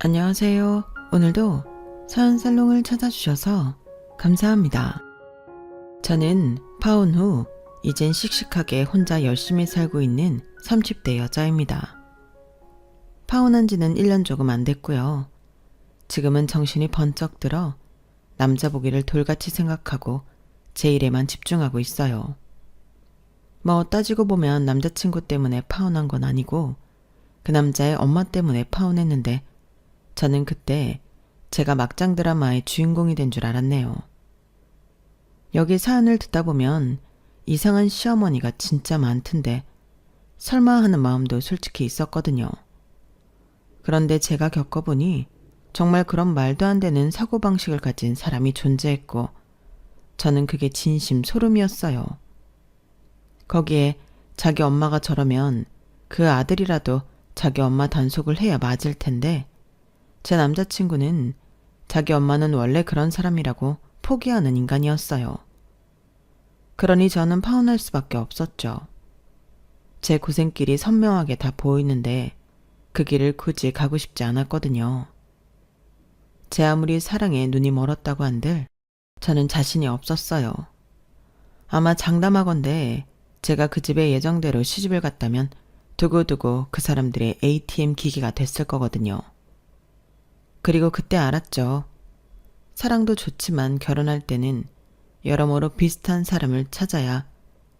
안녕하세요. 오늘도 사연살롱을 찾아주셔서 감사합니다. 저는 파혼 후 이젠 씩씩하게 혼자 열심히 살고 있는 30대 여자입니다. 파혼한 지는 1년 조금 안 됐고요. 지금은 정신이 번쩍 들어 남자 보기를 돌같이 생각하고 제 일에만 집중하고 있어요. 뭐 따지고 보면 남자친구 때문에 파혼한 건 아니고 그 남자의 엄마 때문에 파혼했는데 저는 그때 제가 막장 드라마의 주인공이 된 줄 알았네요. 여기 사연을 듣다 보면 이상한 시어머니가 진짜 많던데 설마 하는 마음도 솔직히 있었거든요. 그런데 제가 겪어보니 정말 그런 말도 안 되는 사고방식을 가진 사람이 존재했고 저는 그게 진심 소름이었어요. 거기에 자기 엄마가 저러면 그 아들이라도 자기 엄마 단속을 해야 맞을 텐데 제 남자친구는 자기 엄마는 원래 그런 사람이라고 포기하는 인간이었어요. 그러니 저는 파혼할 수밖에 없었죠. 제 고생길이 선명하게 다 보이는데 그 길을 굳이 가고 싶지 않았거든요. 제 아무리 사랑에 눈이 멀었다고 한들 저는 자신이 없었어요. 아마 장담하건대 제가 그 집에 예정대로 시집을 갔다면 두고두고 그 사람들의 ATM 기기가 됐을 거거든요. 그리고 그때 알았죠. 사랑도 좋지만 결혼할 때는 여러모로 비슷한 사람을 찾아야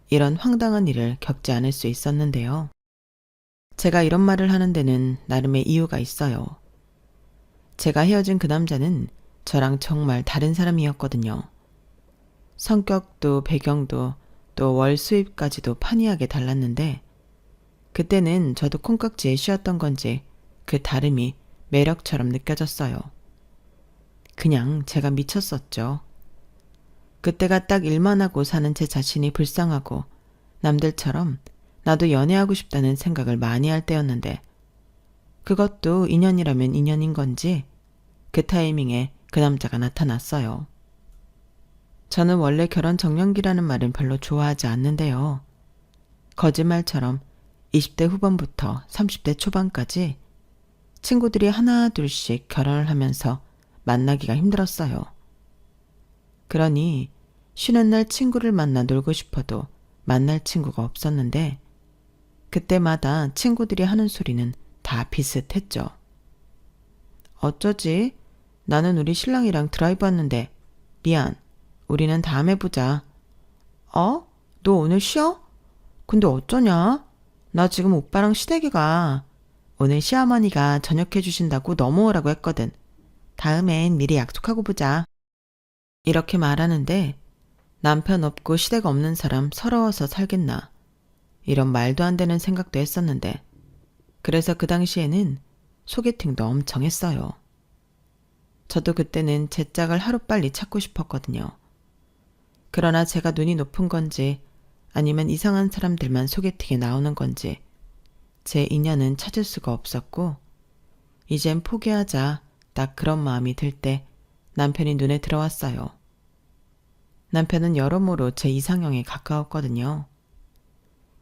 이런 황당한 일을 겪지 않을 수 있었는데요. 제가 이런 말을 하는 데는 나름의 이유가 있어요. 제가 헤어진 그 남자는 저랑 정말 다른 사람이었거든요. 성격도 배경도 또 월 수입까지도 판이하게 달랐는데 그때는 저도 콩깍지에 씌었던 건지 그 다름이 매력처럼 느껴졌어요. 그냥 제가 미쳤었죠. 그때가 딱 일만 하고 사는 제 자신이 불쌍하고 남들처럼 나도 연애하고 싶다는 생각을 많이 할 때였는데 그것도 인연이라면 인연인 건지 그 타이밍에 그 남자가 나타났어요. 저는 원래 결혼 정년기라는 말은 별로 좋아하지 않는데요. 거짓말처럼 20대 후반부터 30대 초반까지 친구들이 하나 둘씩 결혼을 하면서 만나기가 힘들었어요. 그러니 쉬는 날 친구를 만나 놀고 싶어도 만날 친구가 없었는데 그때마다 친구들이 하는 소리는 다 비슷했죠. 어쩌지? 나는 우리 신랑이랑 드라이브 왔는데 미안. 우리는 다음에 보자. 어? 너 오늘 쉬어? 근데 어쩌냐? 나 지금 오빠랑 시댁에 가. 오늘 시어머니가 저녁 해주신다고 넘어오라고 했거든. 다음엔 미리 약속하고 보자. 이렇게 말하는데 남편 없고 시댁 없는 사람 서러워서 살겠나. 이런 말도 안 되는 생각도 했었는데 그래서 그 당시에는 소개팅도 엄청 했어요. 저도 그때는 제 짝을 하루빨리 찾고 싶었거든요. 그러나 제가 눈이 높은 건지 아니면 이상한 사람들만 소개팅에 나오는 건지 제 인연은 찾을 수가 없었고 이젠 포기하자 딱 그런 마음이 들 때 남편이 눈에 들어왔어요. 남편은 여러모로 제 이상형에 가까웠거든요.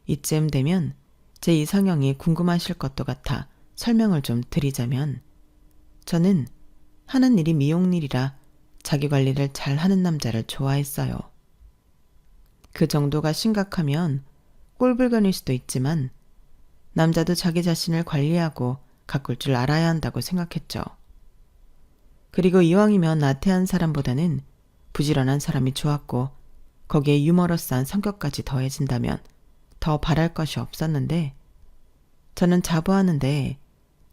이쯤 되면 제 이상형이 궁금하실 것도 같아 설명을 좀 드리자면 저는 하는 일이 미용일이라 자기 관리를 잘 하는 남자를 좋아했어요. 그 정도가 심각하면 꼴불견일 수도 있지만 남자도 자기 자신을 관리하고 가꿀 줄 알아야 한다고 생각했죠. 그리고 이왕이면 나태한 사람보다는 부지런한 사람이 좋았고 거기에 유머러스한 성격까지 더해진다면 더 바랄 것이 없었는데 저는 자부하는데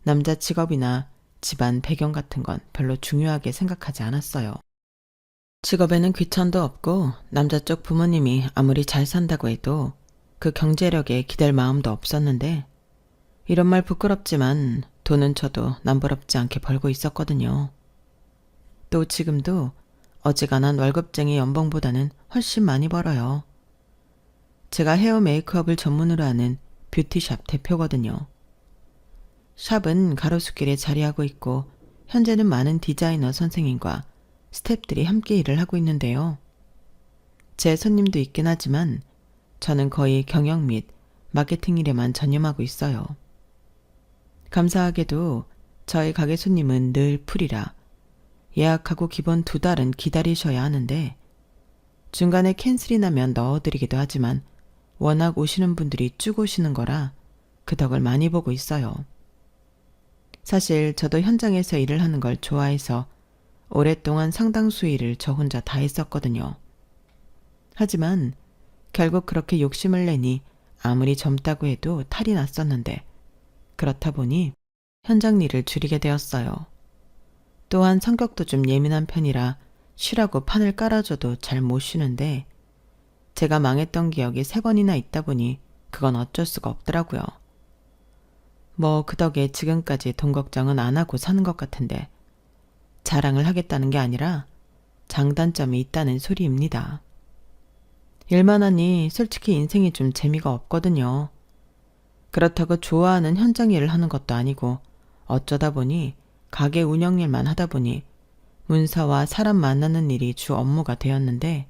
남자 직업이나 집안 배경 같은 건 별로 중요하게 생각하지 않았어요. 직업에는 귀천도 없고 남자 쪽 부모님이 아무리 잘 산다고 해도 그 경제력에 기댈 마음도 없었는데 이런 말 부끄럽지만 돈은 저도 남부럽지 않게 벌고 있었거든요. 또 지금도 어지간한 월급쟁이 연봉보다는 훨씬 많이 벌어요. 제가 헤어 메이크업을 전문으로 하는 뷰티샵 대표거든요. 샵은 가로수길에 자리하고 있고 현재는 많은 디자이너 선생님과 스태프들이 함께 일을 하고 있는데요. 제 손님도 있긴 하지만 저는 거의 경영 및 마케팅 일에만 전념하고 있어요. 감사하게도 저희 가게 손님은 늘 풀이라 예약하고 기본 2달은 기다리셔야 하는데 중간에 캔슬이 나면 넣어드리기도 하지만 워낙 오시는 분들이 쭉 오시는 거라 그 덕을 많이 보고 있어요. 사실 저도 현장에서 일을 하는 걸 좋아해서 오랫동안 상당수 일을 저 혼자 다 했었거든요. 하지만 결국 그렇게 욕심을 내니 아무리 젊다고 해도 탈이 났었는데 그렇다 보니 현장 일을 줄이게 되었어요. 또한 성격도 좀 예민한 편이라 쉬라고 판을 깔아줘도 잘 못 쉬는데 제가 망했던 기억이 3번이나 있다 보니 그건 어쩔 수가 없더라고요. 뭐 그 덕에 지금까지 돈 걱정은 안 하고 사는 것 같은데 자랑을 하겠다는 게 아니라 장단점이 있다는 소리입니다. 일만 하니 솔직히 인생이 좀 재미가 없거든요. 그렇다고 좋아하는 현장 일을 하는 것도 아니고 어쩌다 보니 가게 운영 일만 하다 보니 문사와 사람 만나는 일이 주 업무가 되었는데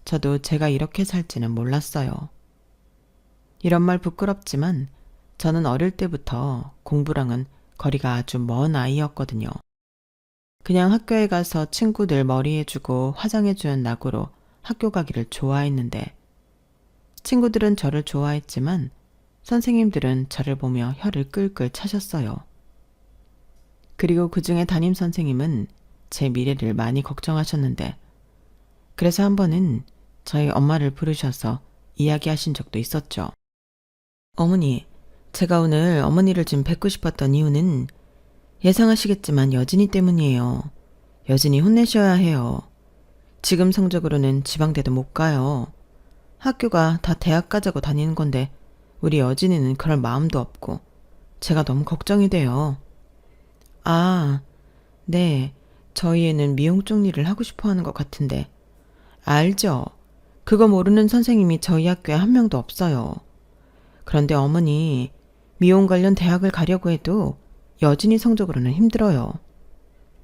저도 제가 이렇게 살지는 몰랐어요. 이런 말 부끄럽지만 저는 어릴 때부터 공부랑은 거리가 아주 먼 아이였거든요. 그냥 학교에 가서 친구들 머리해주고 화장해주는 낙으로 학교 가기를 좋아했는데 친구들은 저를 좋아했지만 선생님들은 저를 보며 혀를 끌끌 차셨어요. 그리고 그중에 담임 선생님은 제 미래를 많이 걱정하셨는데 그래서 한 번은 저희 엄마를 부르셔서 이야기하신 적도 있었죠. 어머니, 제가 오늘 어머니를 좀 뵙고 싶었던 이유는 예상하시겠지만 여진이 때문이에요. 여진이 혼내셔야 해요. 지금 성적으로는 지방대도 못 가요. 학교가 다 대학 가자고 다니는 건데 우리 여진이는 그럴 마음도 없고 제가 너무 걱정이 돼요. 아, 네. 저희 애는 미용 쪽 일을 하고 싶어 하는 것 같은데. 알죠? 그거 모르는 선생님이 저희 학교에 한 명도 없어요. 그런데 어머니, 미용 관련 대학을 가려고 해도 여진이 성적으로는 힘들어요.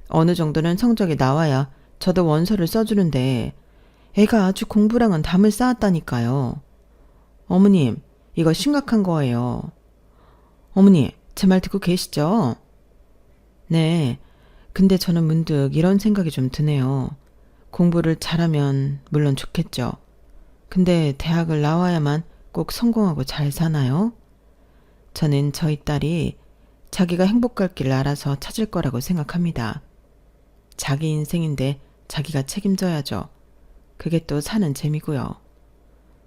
어느 정도는 성적이 나와야 저도 원서를 써주는데 애가 아주 공부랑은 담을 쌓았다니까요. 어머님, 이거 심각한 거예요. 어머니, 제 말 듣고 계시죠? 네, 근데 저는 문득 이런 생각이 좀 드네요. 공부를 잘하면 물론 좋겠죠. 근데 대학을 나와야만 꼭 성공하고 잘 사나요? 저는 저희 딸이 자기가 행복할 길을 알아서 찾을 거라고 생각합니다. 자기 인생인데 자기가 책임져야죠. 그게 또 사는 재미고요.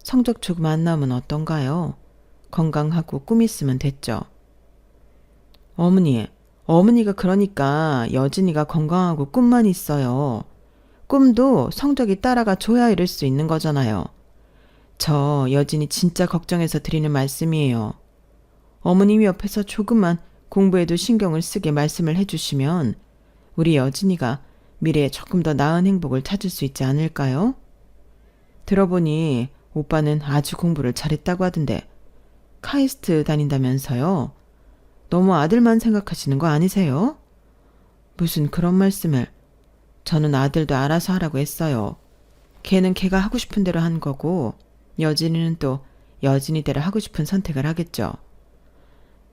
성적 조금 안 나오면 어떤가요? 건강하고 꿈 있으면 됐죠. 어머니가 그러니까 여진이가 건강하고 꿈만 있어요. 꿈도 성적이 따라가 줘야 이룰 수 있는 거잖아요. 저 여진이 진짜 걱정해서 드리는 말씀이에요. 어머님이 옆에서 조금만 공부에도 신경을 쓰게 말씀을 해주시면 우리 여진이가 미래에 조금 더 나은 행복을 찾을 수 있지 않을까요? 들어보니 오빠는 아주 공부를 잘했다고 하던데 카이스트 다닌다면서요? 너무 아들만 생각하시는 거 아니세요? 무슨 그런 말씀을. 저는 아들도 알아서 하라고 했어요. 걔는 걔가 하고 싶은 대로 한 거고 여진이는 또 여진이대로 하고 싶은 선택을 하겠죠.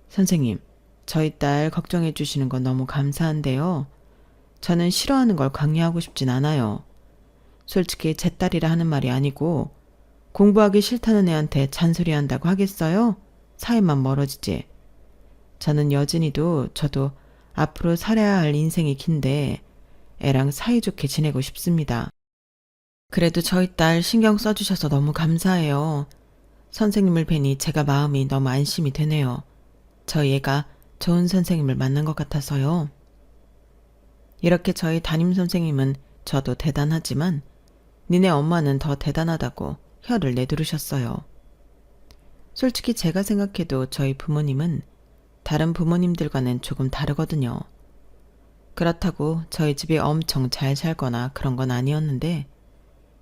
선생님, 저희 딸 걱정해 주시는 건 너무 감사한데요. 저는 싫어하는 걸 강요하고 싶진 않아요. 솔직히 제 딸이라 하는 말이 아니고 공부하기 싫다는 애한테 잔소리한다고 하겠어요? 사이만 멀어지지. 저는 여진이도 저도 앞으로 살아야 할 인생이 긴데 애랑 사이좋게 지내고 싶습니다. 그래도 저희 딸 신경 써주셔서 너무 감사해요. 선생님을 뵈니 제가 마음이 너무 안심이 되네요. 저희 애가 좋은 선생님을 만난 것 같아서요. 이렇게 저희 담임선생님은 저도 대단하지만 니네 엄마는 더 대단하다고 혀를 내두르셨어요. 솔직히 제가 생각해도 저희 부모님은 다른 부모님들과는 조금 다르거든요. 그렇다고 저희 집이 엄청 잘 살거나 그런 건 아니었는데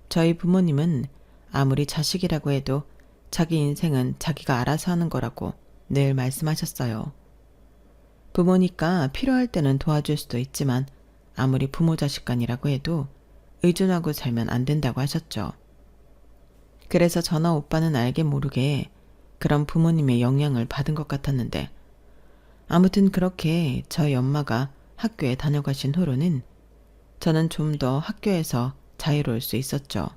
저희 부모님은 아무리 자식이라고 해도 자기 인생은 자기가 알아서 하는 거라고 늘 말씀하셨어요. 부모니까 필요할 때는 도와줄 수도 있지만 아무리 부모 자식 간이라고 해도 의존하고 살면 안 된다고 하셨죠. 그래서 저나 오빠는 알게 모르게 그런 부모님의 영향을 받은 것 같았는데 아무튼 그렇게 저희 엄마가 학교에 다녀가신 후로는 저는 좀 더 학교에서 자유로울 수 있었죠.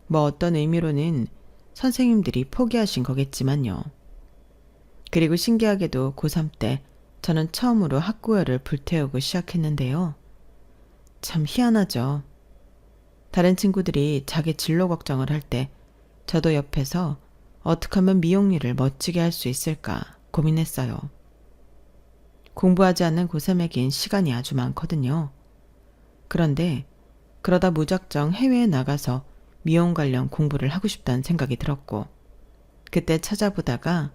뭐 어떤 의미로는 선생님들이 포기하신 거겠지만요. 그리고 신기하게도 고3 때 저는 처음으로 학구열을 불태우고 시작했는데요. 참 희한하죠. 다른 친구들이 자기 진로 걱정을 할 때 저도 옆에서 어떻게 하면 미용일을 멋지게 할 수 있을까 고민했어요. 공부하지 않는 고3에겐 시간이 아주 많거든요. 그런데 그러다 무작정 해외에 나가서 미용 관련 공부를 하고 싶다는 생각이 들었고, 그때 찾아보다가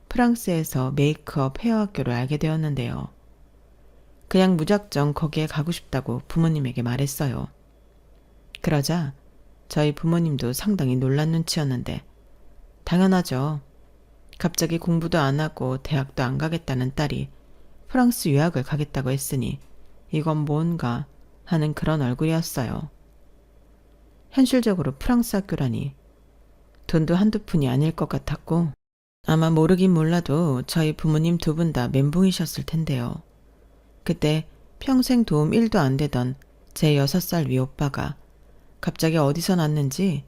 프랑스에서 메이크업 헤어 학교를 알게 되었는데요. 그냥 무작정 거기에 가고 싶다고 부모님에게 말했어요. 그러자 저희 부모님도 상당히 놀란 눈치였는데, 당연하죠. 갑자기 공부도 안 하고 대학도 안 가겠다는 딸이 프랑스 유학을 가겠다고 했으니 이건 뭔가 하는 그런 얼굴이었어요. 현실적으로 프랑스 학교라니 돈도 한두 푼이 아닐 것 같았고, 아마 모르긴 몰라도 저희 부모님 두 분 다 멘붕이셨을 텐데요. 그때 평생 도움 1도 안 되던 제 6살 위 오빠가 갑자기 어디서 났는지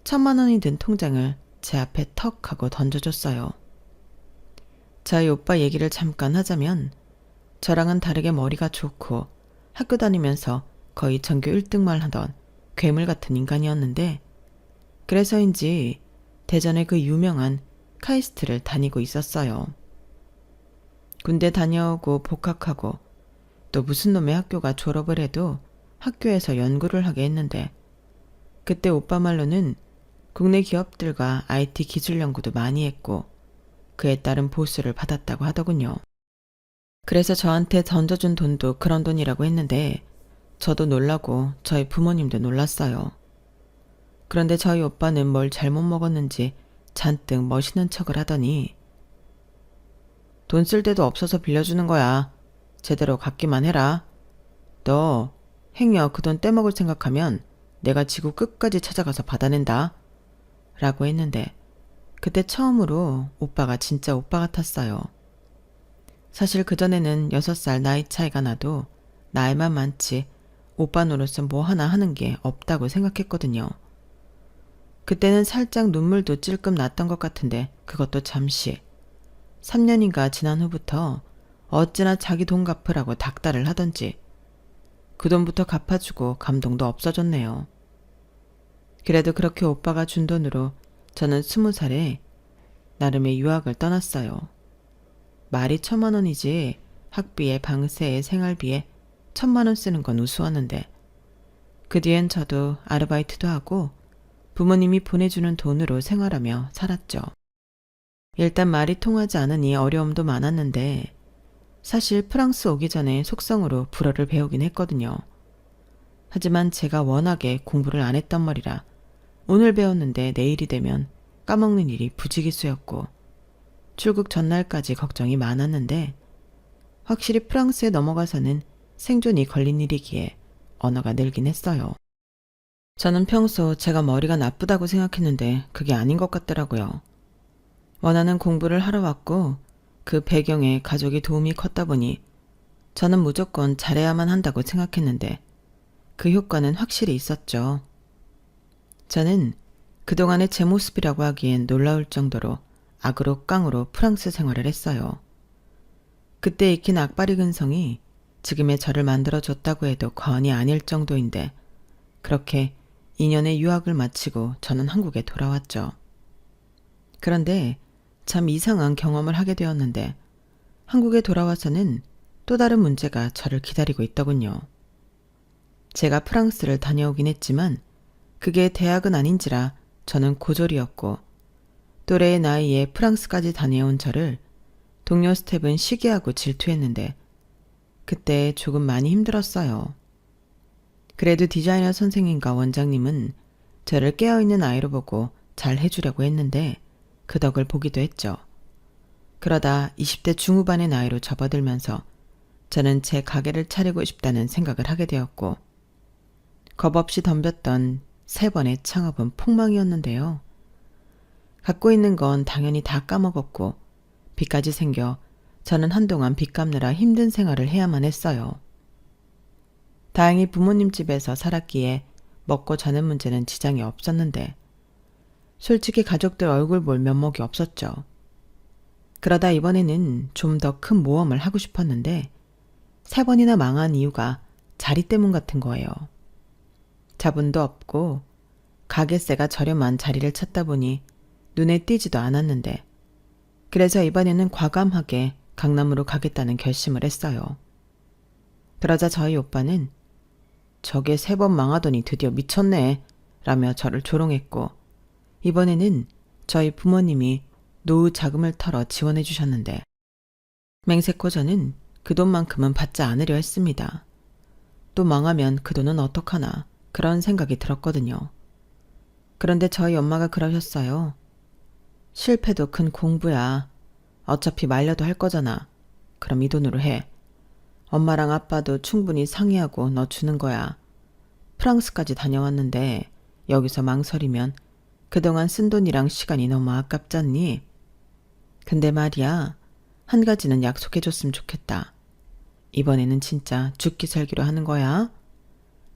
1,000만 원이 든 통장을 제 앞에 턱 하고 던져줬어요. 저희 오빠 얘기를 잠깐 하자면, 저랑은 다르게 머리가 좋고 학교 다니면서 거의 전교 1등만 하던 괴물 같은 인간이었는데, 그래서인지 대전의 그 유명한 카이스트를 다니고 있었어요. 군대 다녀오고 복학하고 또 무슨 놈의 학교가 졸업을 해도 학교에서 연구를 하게 했는데, 그때 오빠 말로는 국내 기업들과 IT 기술 연구도 많이 했고 그에 따른 보수를 받았다고 하더군요. 그래서 저한테 던져준 돈도 그런 돈이라고 했는데 저도 놀라고 저희 부모님도 놀랐어요. 그런데 저희 오빠는 뭘 잘못 먹었는지 잔뜩 멋있는 척을 하더니, 돈 쓸 데도 없어서 빌려주는 거야. 제대로 갚기만 해라. 너 행여 그 돈 떼먹을 생각하면 내가 지구 끝까지 찾아가서 받아낸다. 라고 했는데, 그때 처음으로 오빠가 진짜 오빠 같았어요. 사실 그전에는 6살 나이 차이가 나도 나이만 많지 오빠 노릇은 뭐 하나 하는 게 없다고 생각했거든요. 그때는 살짝 눈물도 찔끔 났던 것 같은데 그것도 잠시. 3년인가 지난 후부터 어찌나 자기 돈 갚으라고 닥달을 하던지 그 돈부터 갚아주고 감동도 없어졌네요. 그래도 그렇게 오빠가 준 돈으로 저는 20살에 나름의 유학을 떠났어요. 말이 1,000만 원이지 학비에 방세에 생활비에 1,000만 원 쓰는 건 우스웠는데, 그 뒤엔 저도 아르바이트도 하고 부모님이 보내주는 돈으로 생활하며 살았죠. 일단 말이 통하지 않으니 어려움도 많았는데, 사실 프랑스 오기 전에 속성으로 불어를 배우긴 했거든요. 하지만 제가 워낙에 공부를 안 했단 말이라 오늘 배웠는데 내일이 되면 까먹는 일이 부지기수였고, 출국 전날까지 걱정이 많았는데, 확실히 프랑스에 넘어가서는 생존이 걸린 일이기에 언어가 늘긴 했어요. 저는 평소 제가 머리가 나쁘다고 생각했는데 그게 아닌 것 같더라고요. 원하는 공부를 하러 왔고 그 배경에 가족이 도움이 컸다 보니 저는 무조건 잘해야만 한다고 생각했는데 그 효과는 확실히 있었죠. 저는 그동안의 제 모습이라고 하기엔 놀라울 정도로 악으로 깡으로 프랑스 생활을 했어요. 그때 익힌 악바리 근성이 지금의 저를 만들어줬다고 해도 과언이 아닐 정도인데, 그렇게 2년의 유학을 마치고 저는 한국에 돌아왔죠. 그런데 참 이상한 경험을 하게 되었는데, 한국에 돌아와서는 또 다른 문제가 저를 기다리고 있더군요. 제가 프랑스를 다녀오긴 했지만 그게 대학은 아닌지라 저는 고졸이었고, 또래의 나이에 프랑스까지 다녀온 저를 동료 스텝은 시기하고 질투했는데 그때 조금 많이 힘들었어요. 그래도 디자이너 선생님과 원장님은 저를 깨어있는 아이로 보고 잘 해주려고 했는데 그 덕을 보기도 했죠. 그러다 20대 중후반의 나이로 접어들면서 저는 제 가게를 차리고 싶다는 생각을 하게 되었고, 겁없이 덤볐던 3번의 창업은 폭망이었는데요. 갖고 있는 건 당연히 다 까먹었고 빚까지 생겨 저는 한동안 빚 갚느라 힘든 생활을 해야만 했어요. 다행히 부모님 집에서 살았기에 먹고 자는 문제는 지장이 없었는데 솔직히 가족들 얼굴 볼 면목이 없었죠. 그러다 이번에는 좀 더 큰 모험을 하고 싶었는데 3번이나 망한 이유가 자리 때문 같은 거예요. 자본도 없고 가게세가 저렴한 자리를 찾다 보니 눈에 띄지도 않았는데 그래서 이번에는 과감하게 강남으로 가겠다는 결심을 했어요. 그러자 저희 오빠는 저게 3번 망하더니 드디어 미쳤네 라며 저를 조롱했고 이번에는 저희 부모님이 노후 자금을 털어 지원해 주셨는데 맹세코 저는 그 돈만큼은 받지 않으려 했습니다. 또 망하면 그 돈은 어떡하나 그런 생각이 들었거든요. 그런데 저희 엄마가 그러셨어요. 실패도 큰 공부야. 어차피 말려도 할 거잖아. 그럼 이 돈으로 해. 엄마랑 아빠도 충분히 상의하고 너 주는 거야. 프랑스까지 다녀왔는데 여기서 망설이면 그동안 쓴 돈이랑 시간이 너무 아깝잖니? 근데 말이야, 한 가지는 약속해줬으면 좋겠다. 이번에는 진짜 죽기 살기로 하는 거야.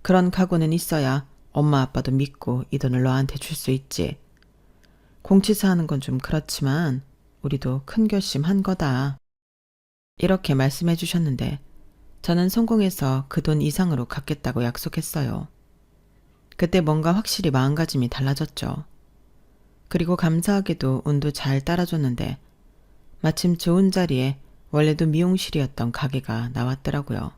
그런 각오는 있어야 엄마 아빠도 믿고 이 돈을 너한테 줄 수 있지. 공치사 하는 건 좀 그렇지만 우리도 큰 결심 한 거다. 이렇게 말씀해 주셨는데 저는 성공해서 그 돈 이상으로 갚겠다고 약속했어요. 그때 뭔가 확실히 마음가짐이 달라졌죠. 그리고 감사하게도 운도 잘 따라줬는데 마침 좋은 자리에 원래도 미용실이었던 가게가 나왔더라고요.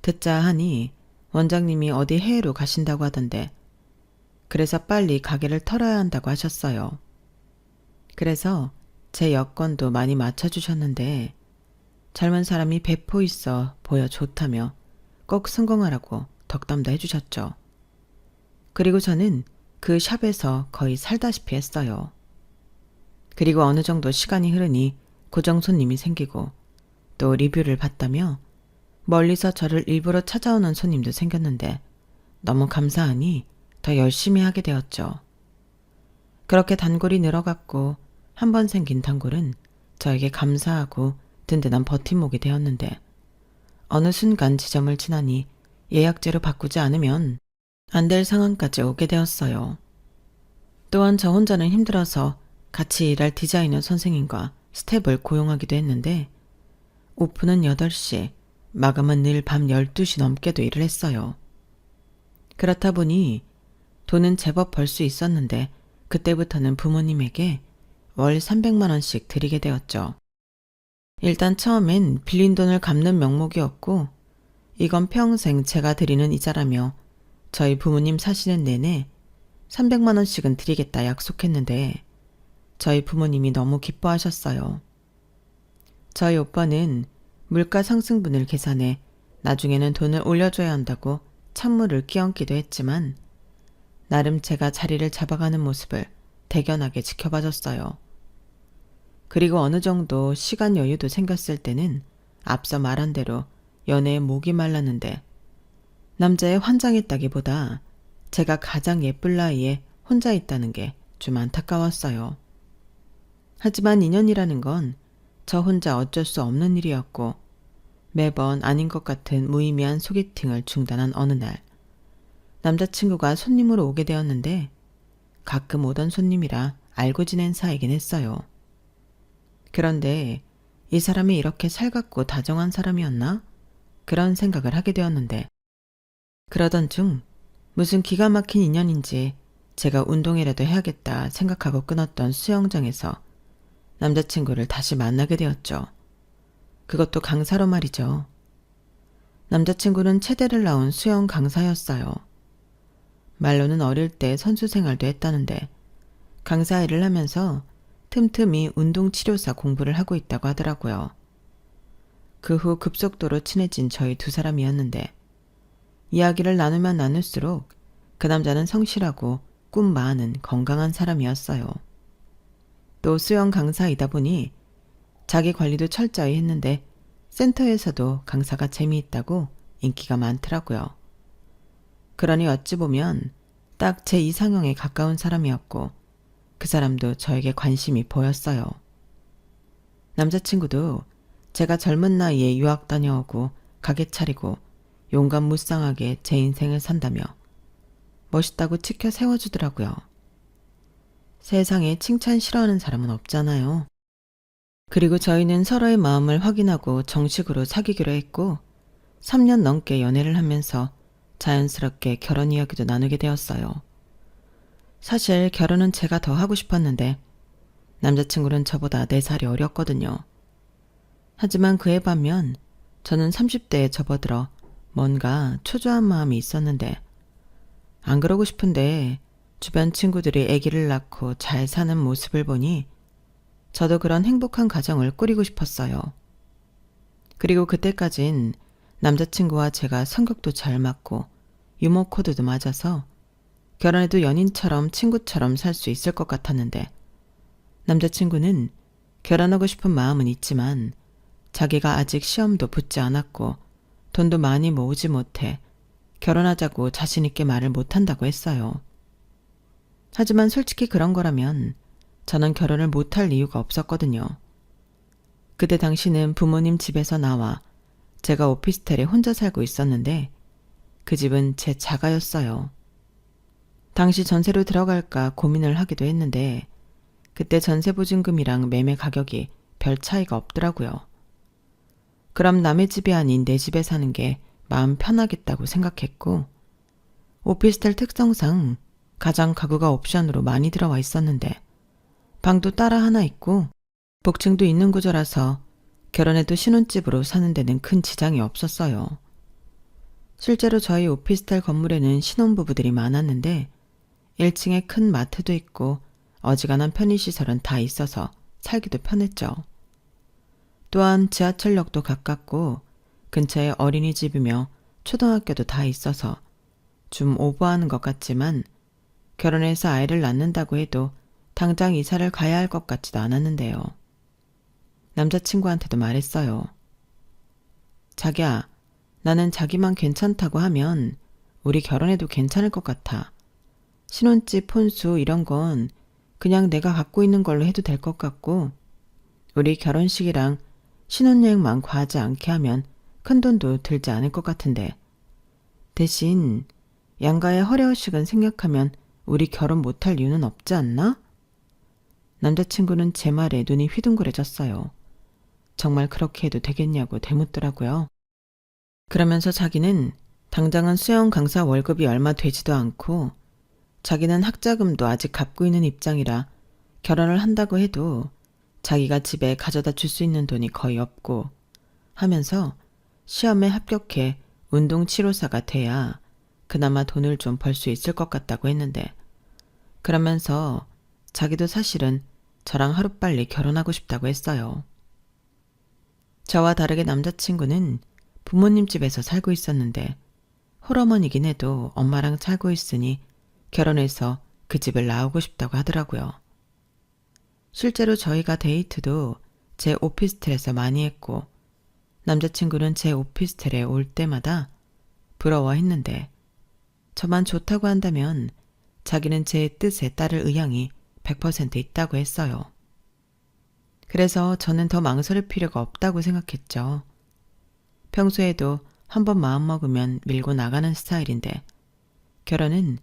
듣자 하니 원장님이 어디 해외로 가신다고 하던데 그래서 빨리 가게를 털어야 한다고 하셨어요. 그래서 제 여건도 많이 맞춰주셨는데 젊은 사람이 배포 있어 보여 좋다며 꼭 성공하라고 덕담도 해주셨죠. 그리고 저는 그 샵에서 거의 살다시피 했어요. 그리고 어느 정도 시간이 흐르니 고정 손님이 생기고 또 리뷰를 봤다며 멀리서 저를 일부러 찾아오는 손님도 생겼는데 너무 감사하니 더 열심히 하게 되었죠. 그렇게 단골이 늘어갔고 한 번 생긴 단골은 저에게 감사하고 든든한 버팀목이 되었는데 어느 순간 지점을 지나니 예약제로 바꾸지 않으면 안 될 상황까지 오게 되었어요. 또한 저 혼자는 힘들어서 같이 일할 디자이너 선생님과 스텝을 고용하기도 했는데 오픈은 8시, 마감은 늘 밤 12시 넘게도 일을 했어요. 그렇다 보니 돈은 제법 벌 수 있었는데 그때부터는 부모님에게 월 300만 원씩 드리게 되었죠. 일단 처음엔 빌린 돈을 갚는 명목이었고 이건 평생 제가 드리는 이자라며 저희 부모님 사시는 내내 300만 원씩은 드리겠다 약속했는데 저희 부모님이 너무 기뻐하셨어요. 저희 오빠는 물가 상승분을 계산해 나중에는 돈을 올려줘야 한다고 찬물을 끼얹기도 했지만 나름 제가 자리를 잡아가는 모습을 대견하게 지켜봐줬어요. 그리고 어느 정도 시간 여유도 생겼을 때는 앞서 말한 대로 연애에 목이 말랐는데 남자에 환장했다기보다 제가 가장 예쁠 나이에 혼자 있다는 게 좀 안타까웠어요. 하지만 인연이라는 건 저 혼자 어쩔 수 없는 일이었고 매번 아닌 것 같은 무의미한 소개팅을 중단한 어느 날 남자친구가 손님으로 오게 되었는데 가끔 오던 손님이라 알고 지낸 사이긴 했어요. 그런데 이 사람이 이렇게 살갑고 다정한 사람이었나? 그런 생각을 하게 되었는데 그러던 중 무슨 기가 막힌 인연인지 제가 운동이라도 해야겠다 생각하고 끊었던 수영장에서 남자친구를 다시 만나게 되었죠. 그것도 강사로 말이죠. 남자친구는 체대를 나온 수영 강사였어요. 말로는 어릴 때 선수 생활도 했다는데 강사 일을 하면서 틈틈이 운동치료사 공부를 하고 있다고 하더라고요. 그 후 급속도로 친해진 저희 두 사람이었는데 이야기를 나누면 나눌수록 그 남자는 성실하고 꿈 많은 건강한 사람이었어요. 또 수영 강사이다 보니 자기 관리도 철저히 했는데 센터에서도 강사가 재미있다고 인기가 많더라고요. 그러니 어찌 보면 딱 제 이상형에 가까운 사람이었고 그 사람도 저에게 관심이 보였어요. 남자친구도 제가 젊은 나이에 유학 다녀오고 가게 차리고 용감무쌍하게 제 인생을 산다며 멋있다고 치켜 세워주더라고요. 세상에 칭찬 싫어하는 사람은 없잖아요. 그리고 저희는 서로의 마음을 확인하고 정식으로 사귀기로 했고 3년 넘게 연애를 하면서 자연스럽게 결혼 이야기도 나누게 되었어요. 사실 결혼은 제가 더 하고 싶었는데 남자친구는 저보다 4살이 어렸거든요. 하지만 그에 반면 저는 30대에 접어들어 뭔가 초조한 마음이 있었는데 안 그러고 싶은데 주변 친구들이 아기를 낳고 잘 사는 모습을 보니 저도 그런 행복한 가정을 꾸리고 싶었어요. 그리고 그때까진 남자친구와 제가 성격도 잘 맞고 유머 코드도 맞아서 결혼해도 연인처럼 친구처럼 살 수 있을 것 같았는데 남자친구는 결혼하고 싶은 마음은 있지만 자기가 아직 시험도 붙지 않았고 돈도 많이 모으지 못해 결혼하자고 자신 있게 말을 못한다고 했어요. 하지만 솔직히 그런 거라면 저는 결혼을 못할 이유가 없었거든요. 그때 당시는 부모님 집에서 나와 제가 오피스텔에 혼자 살고 있었는데 그 집은 제 자가였어요. 당시 전세로 들어갈까 고민을 하기도 했는데 그때 전세 보증금이랑 매매 가격이 별 차이가 없더라고요. 그럼 남의 집이 아닌 내 집에 사는 게 마음 편하겠다고 생각했고 오피스텔 특성상 가장 가구가 옵션으로 많이 들어와 있었는데 방도 따라 하나 있고 복층도 있는 구조라서 결혼해도 신혼집으로 사는 데는 큰 지장이 없었어요. 실제로 저희 오피스텔 건물에는 신혼부부들이 많았는데 1층에 큰 마트도 있고 어지간한 편의시설은 다 있어서 살기도 편했죠. 또한 지하철역도 가깝고 근처에 어린이집이며 초등학교도 다 있어서 좀 오버하는 것 같지만 결혼해서 아이를 낳는다고 해도 당장 이사를 가야 할 것 같지도 않았는데요. 남자친구한테도 말했어요. 자기야, 나는 자기만 괜찮다고 하면 우리 결혼해도 괜찮을 것 같아. 신혼집, 혼수 이런 건 그냥 내가 갖고 있는 걸로 해도 될 것 같고 우리 결혼식이랑 신혼여행만 과하지 않게 하면 큰돈도 들지 않을 것 같은데 대신 양가의 허례허식은 생략하면 우리 결혼 못할 이유는 없지 않나? 남자친구는 제 말에 눈이 휘둥그레졌어요. 정말 그렇게 해도 되겠냐고 되묻더라고요. 그러면서 자기는 당장은 수영 강사 월급이 얼마 되지도 않고 자기는 학자금도 아직 갚고 있는 입장이라 결혼을 한다고 해도 자기가 집에 가져다 줄 수 있는 돈이 거의 없고 하면서 시험에 합격해 운동치료사가 돼야 그나마 돈을 좀 벌 수 있을 것 같다고 했는데 그러면서 자기도 사실은 저랑 하루빨리 결혼하고 싶다고 했어요. 저와 다르게 남자친구는 부모님 집에서 살고 있었는데 홀어머니긴 해도 엄마랑 살고 있으니 결혼해서 그 집을 나오고 싶다고 하더라고요. 실제로 저희가 데이트도 제 오피스텔에서 많이 했고 남자친구는 제 오피스텔에 올 때마다 부러워했는데 저만 좋다고 한다면 자기는 제 뜻에 따를 의향이 100% 있다고 했어요. 그래서 저는 더 망설일 필요가 없다고 생각했죠. 평소에도 한번 마음먹으면 밀고 나가는 스타일인데 결혼은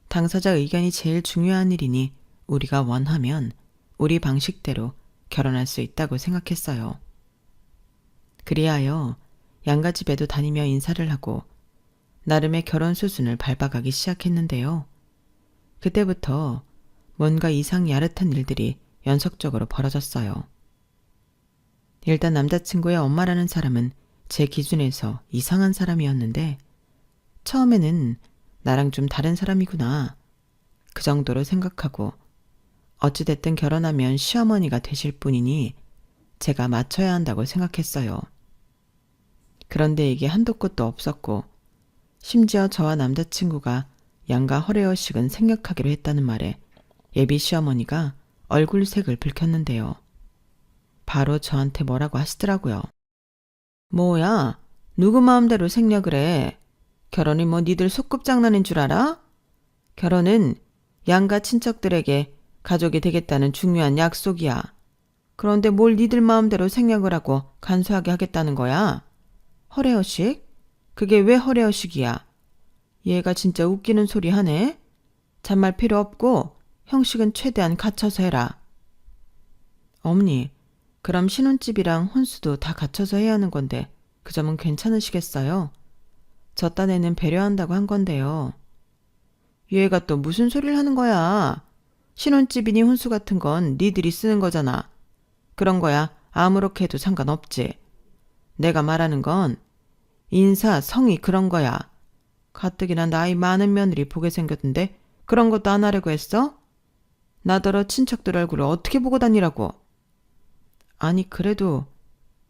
당사자 의견이 제일 중요한 일이니 우리가 원하면 우리 방식대로 결혼할 수 있다고 생각했어요. 그리하여 양가집에도 다니며 인사를 하고 나름의 결혼 수순을 밟아가기 시작했는데요. 그때부터 뭔가 이상 야릇한 일들이 연속적으로 벌어졌어요. 일단 남자친구의 엄마라는 사람은 제 기준에서 이상한 사람이었는데 처음에는 나랑 좀 다른 사람이구나 그 정도로 생각하고 어찌됐든 결혼하면 시어머니가 되실 분이니 제가 맞춰야 한다고 생각했어요. 그런데 이게 한도 끝도 없었고 심지어 저와 남자친구가 양가 허례허식은 생략하기로 했다는 말에 예비 시어머니가 얼굴색을 붉혔는데요. 바로 저한테 뭐라고 하시더라고요. 뭐야? 누구 마음대로 생략을 해? 결혼이 뭐 니들 소꿉장난인 줄 알아? 결혼은 양가 친척들에게 가족이 되겠다는 중요한 약속이야. 그런데 뭘 니들 마음대로 생략을 하고 간소하게 하겠다는 거야? 허례허식? 그게 왜 허례허식이야? 얘가 진짜 웃기는 소리 하네? 잔말 필요 없고 형식은 최대한 갖춰서 해라. 어머니, 그럼 신혼집이랑 혼수도 다 갖춰서 해야 하는 건데 그 점은 괜찮으시겠어요? 저 딴에는 배려한다고 한 건데요. 얘가 또 무슨 소리를 하는 거야? 신혼집이니 혼수 같은 건 니들이 쓰는 거잖아. 그런 거야 아무렇게 해도 상관없지. 내가 말하는 건 인사, 성의 그런 거야. 가뜩이나 나이 많은 며느리 보게 생겼는데 그런 것도 안 하려고 했어? 나더러 친척들 얼굴을 어떻게 보고 다니라고. 아니 그래도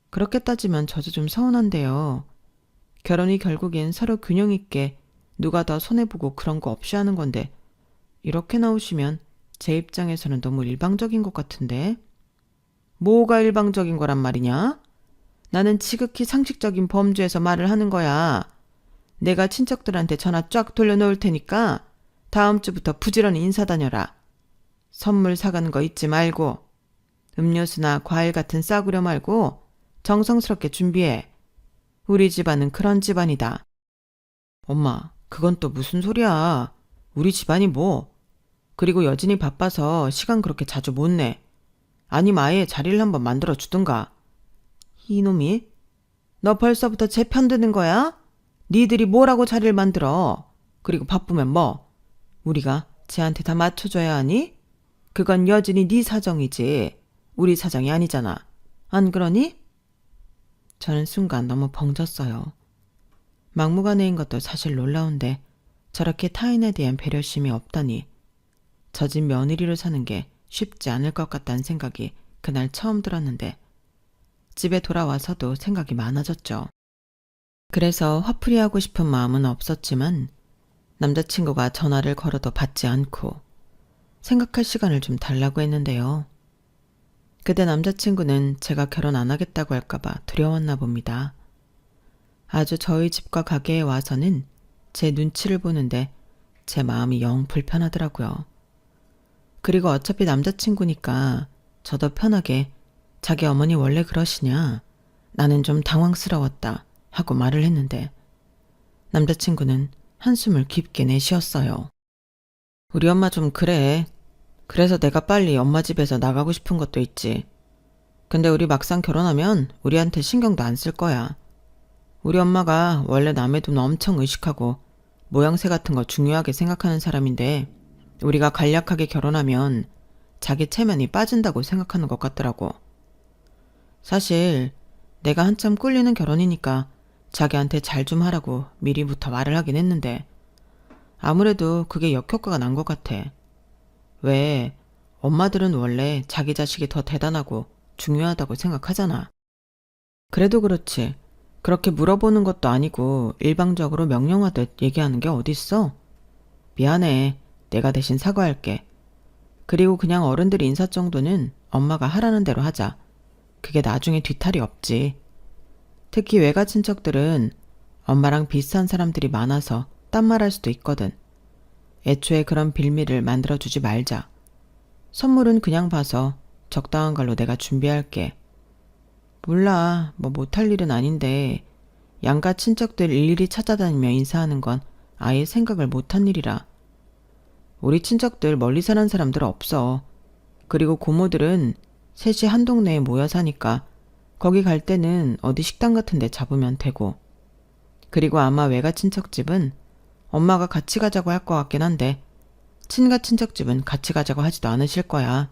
그렇게 따지면 저도 좀 서운한데요. 결혼이 결국엔 서로 균형 있게 누가 더 손해보고 그런 거 없이 하는 건데 이렇게 나오시면 제 입장에서는 너무 일방적인 것 같은데. 뭐가 일방적인 거란 말이냐? 나는 지극히 상식적인 범주에서 말을 하는 거야. 내가 친척들한테 전화 쫙 돌려놓을 테니까 다음 주부터 부지런히 인사 다녀라. 선물 사가는 거 잊지 말고 음료수나 과일 같은 싸구려 말고 정성스럽게 준비해. 우리 집안은 그런 집안이다. 엄마, 그건 또 무슨 소리야. 우리 집안이 뭐. 그리고 여진이 바빠서 시간 그렇게 자주 못 내. 아니면 아예 자리를 한번 만들어 주든가. 이놈이? 너 벌써부터 제 편 드는 거야? 니들이 뭐라고 자리를 만들어. 그리고 바쁘면 뭐? 우리가 쟤한테 다 맞춰줘야 하니? 그건 여진이 네 사정이지 우리 사정이 아니잖아. 안 그러니? 저는 순간 너무 벙졌어요. 막무가내인 것도 사실 놀라운데 저렇게 타인에 대한 배려심이 없다니. 저 집 며느리로 사는 게 쉽지 않을 것 같다는 생각이 그날 처음 들었는데 집에 돌아와서도 생각이 많아졌죠. 그래서 화풀이하고 싶은 마음은 없었지만 남자친구가 전화를 걸어도 받지 않고 생각할 시간을 좀 달라고 했는데요. 그때 남자친구는 제가 결혼 안 하겠다고 할까봐 두려웠나 봅니다. 아주 저희 집과 가게에 와서는 제 눈치를 보는데 제 마음이 영 불편하더라고요. 그리고 어차피 남자친구니까 저도 편하게 자기 어머니 원래 그러시냐? 나는 좀 당황스러웠다 하고 말을 했는데 남자친구는 한숨을 깊게 내쉬었어요. 우리 엄마 좀 그래. 그래서 내가 빨리 엄마 집에서 나가고 싶은 것도 있지. 근데 우리 막상 결혼하면 우리한테 신경도 안 쓸 거야. 우리 엄마가 원래 남의 돈 엄청 의식하고 모양새 같은 거 중요하게 생각하는 사람인데 우리가 간략하게 결혼하면 자기 체면이 빠진다고 생각하는 것 같더라고. 사실 내가 한참 꿀리는 결혼이니까 자기한테 잘 좀 하라고 미리부터 말을 하긴 했는데 아무래도 그게 역효과가 난 것 같아. 왜 엄마들은 원래 자기 자식이 더 대단하고 중요하다고 생각하잖아. 그래도 그렇지. 그렇게 물어보는 것도 아니고 일방적으로 명령하듯 얘기하는 게 어딨어? 미안해. 내가 대신 사과할게. 그리고 그냥 어른들 인사 정도는 엄마가 하라는 대로 하자. 그게 나중에 뒤탈이 없지. 특히 외가 친척들은 엄마랑 비슷한 사람들이 많아서 딴말할 수도 있거든. 애초에 그런 빌미를 만들어주지 말자. 선물은 그냥 봐서 적당한 걸로 내가 준비할게. 몰라, 뭐 못할 일은 아닌데 양가 친척들 일일이 찾아다니며 인사하는 건 아예 생각을 못한 일이라. 우리 친척들 멀리 사는 사람들 없어. 그리고 고모들은 셋이 한 동네에 모여 사니까 거기 갈 때는 어디 식당 같은 데 잡으면 되고. 그리고 아마 외가 친척집은 엄마가 같이 가자고 할 것 같긴 한데 친가 친척집은 같이 가자고 하지도 않으실 거야.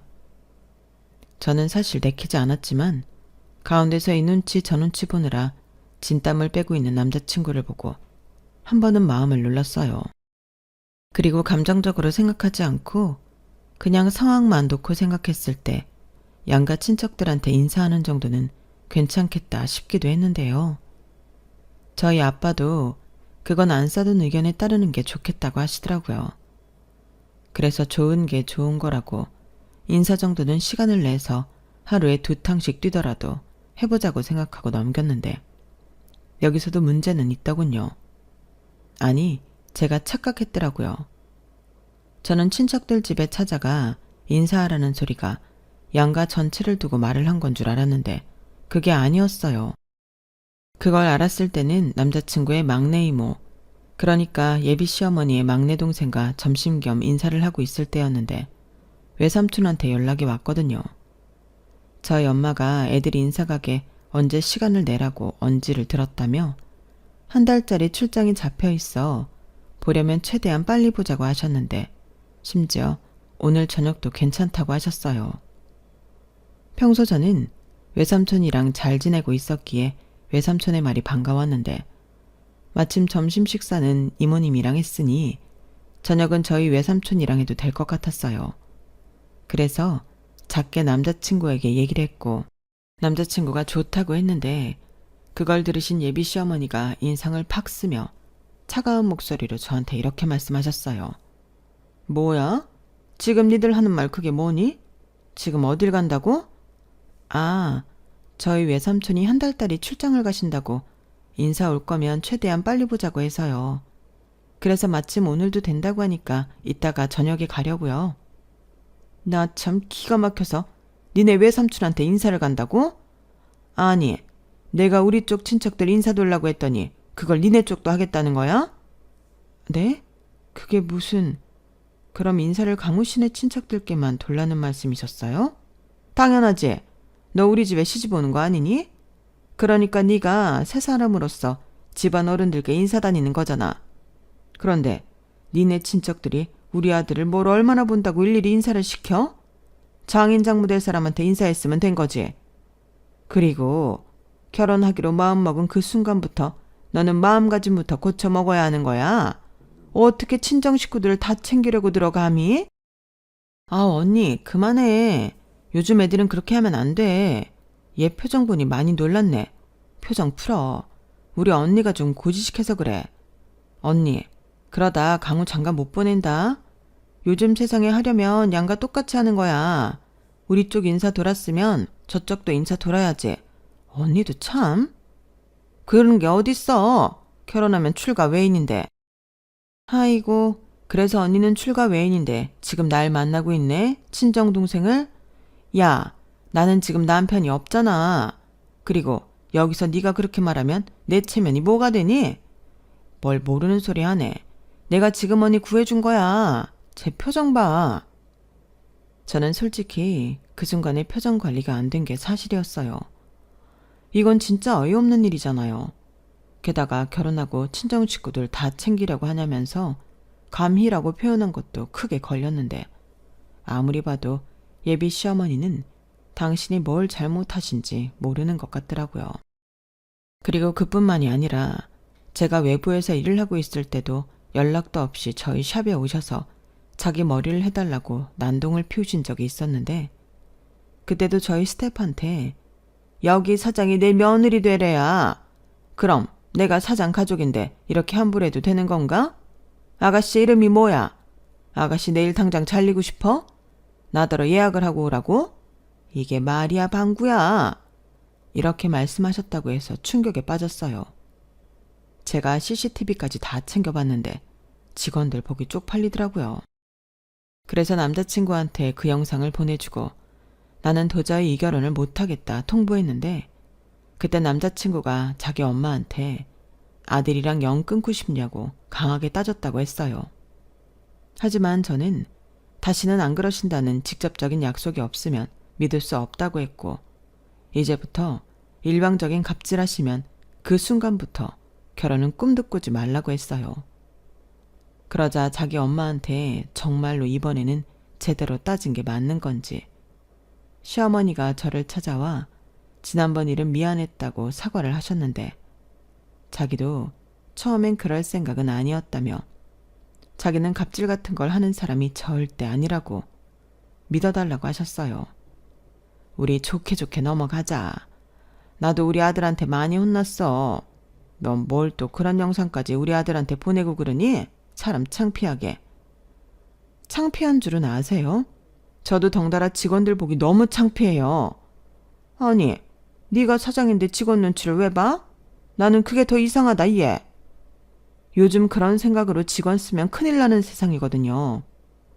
저는 사실 내키지 않았지만 가운데서 이 눈치 저 눈치 보느라 진땀을 빼고 있는 남자친구를 보고 한 번은 마음을 눌렀어요. 그리고 감정적으로 생각하지 않고 그냥 상황만 놓고 생각했을 때 양가 친척들한테 인사하는 정도는 괜찮겠다 싶기도 했는데요. 저희 아빠도 그건 안 싸둔 의견에 따르는 게 좋겠다고 하시더라고요. 그래서 좋은 게 좋은 거라고 인사 정도는 시간을 내서 하루에 2탕씩 뛰더라도 해보자고 생각하고 넘겼는데 여기서도 문제는 있더군요. 아니, 제가 착각했더라고요. 저는 친척들 집에 찾아가 인사하라는 소리가 양가 전체를 두고 말을 한 건 줄 알았는데 그게 아니었어요. 그걸 알았을 때는 남자친구의 막내 이모, 그러니까 예비 시어머니의 막내 동생과 점심 겸 인사를 하고 있을 때였는데 외삼촌한테 연락이 왔거든요. 저희 엄마가 애들 인사 가게 언제 시간을 내라고 언지를 들었다며 한 달짜리 출장이 잡혀 있어 보려면 최대한 빨리 보자고 하셨는데 심지어 오늘 저녁도 괜찮다고 하셨어요. 평소 저는 외삼촌이랑 잘 지내고 있었기에 외삼촌의 말이 반가웠는데 마침 점심 식사는 이모님이랑 했으니 저녁은 저희 외삼촌이랑 해도 될 것 같았어요. 그래서 작게 남자친구에게 얘기를 했고 남자친구가 좋다고 했는데 그걸 들으신 예비 시어머니가 인상을 팍 쓰며 차가운 목소리로 저한테 이렇게 말씀하셨어요. 뭐야? 지금 니들 하는 말 그게 뭐니? 지금 어딜 간다고? 아, 저희 외삼촌이 한 달짜리 출장을 가신다고 인사 올 거면 최대한 빨리 보자고 해서요. 그래서 마침 오늘도 된다고 하니까 이따가 저녁에 가려고요. 나 참 기가 막혀서 니네 외삼촌한테 인사를 간다고? 아니, 내가 우리 쪽 친척들 인사 돌라고 했더니 그걸 니네 쪽도 하겠다는 거야? 네? 그게 무슨... 그럼 인사를 강우 씨네 친척들께만 돌라는 말씀이셨어요? 당연하지. 너 우리 집에 시집 오는 거 아니니? 그러니까 네가 새 사람으로서 집안 어른들께 인사 다니는 거잖아. 그런데 니네 친척들이 우리 아들을 뭘 얼마나 본다고 일일이 인사를 시켜? 장인장모 될 사람한테 인사했으면 된 거지. 그리고 결혼하기로 마음먹은 그 순간부터 너는 마음가짐부터 고쳐 먹어야 하는 거야. 어떻게 친정 식구들을 다 챙기려고 들어감이? 아, 언니 그만해. 요즘 애들은 그렇게 하면 안 돼. 얘 표정 보니 많이 놀랐네. 표정 풀어. 우리 언니가 좀 고지식해서 그래. 언니, 그러다 강우 장가 못 보낸다. 요즘 세상에 하려면 양가 똑같이 하는 거야. 우리 쪽 인사 돌았으면 저쪽도 인사 돌아야지. 언니도 참. 그런 게 어딨어. 결혼하면 출가 외인인데. 아이고, 그래서 언니는 출가 외인인데 지금 날 만나고 있네? 친정동생을? 야, 나는 지금 남편이 없잖아. 그리고 여기서 네가 그렇게 말하면 내 체면이 뭐가 되니? 뭘 모르는 소리 하네. 내가 지금 언니 구해준 거야. 제 표정 봐. 저는 솔직히 그 순간에 표정 관리가 안 된 게 사실이었어요. 이건 진짜 어이없는 일이잖아요. 게다가 결혼하고 친정 식구들 다 챙기려고 하냐면서 감히라고 표현한 것도 크게 걸렸는데 아무리 봐도 예비 시어머니는 당신이 뭘 잘못하신지 모르는 것 같더라고요. 그리고 그뿐만이 아니라 제가 외부에서 일을 하고 있을 때도 연락도 없이 저희 샵에 오셔서 자기 머리를 해달라고 난동을 피우신 적이 있었는데 그때도 저희 스태프한테 여기 사장이 내 며느리 되래야. 그럼 내가 사장 가족인데 이렇게 함부로 해도 되는 건가? 아가씨 이름이 뭐야? 아가씨 내일 당장 잘리고 싶어? 나더러 예약을 하고 오라고? 이게 말이야 방구야. 이렇게 말씀하셨다고 해서 충격에 빠졌어요. 제가 CCTV까지 다 챙겨봤는데 직원들 보기 쪽팔리더라고요. 그래서 남자친구한테 그 영상을 보내주고 나는 도저히 이 결혼을 못하겠다 통보했는데 그때 남자친구가 자기 엄마한테 아들이랑 영 끊고 싶냐고 강하게 따졌다고 했어요. 하지만 저는 다시는 안 그러신다는 직접적인 약속이 없으면 믿을 수 없다고 했고 이제부터 일방적인 갑질하시면 그 순간부터 결혼은 꿈도 꾸지 말라고 했어요. 그러자 자기 엄마한테 정말로 이번에는 제대로 따진 게 맞는 건지 시어머니가 저를 찾아와 지난번 일은 미안했다고 사과를 하셨는데 자기도 처음엔 그럴 생각은 아니었다며 자기는 갑질 같은 걸 하는 사람이 절대 아니라고 믿어달라고 하셨어요. 우리 좋게 좋게 넘어가자. 나도 우리 아들한테 많이 혼났어. 넌 뭘 또 그런 영상까지 우리 아들한테 보내고 그러니? 사람 창피하게. 창피한 줄은 아세요? 저도 덩달아 직원들 보기 너무 창피해요. 아니, 네가 사장인데 직원 눈치를 왜 봐? 나는 그게 더 이상하다 얘. 요즘 그런 생각으로 직원 쓰면 큰일 나는 세상이거든요.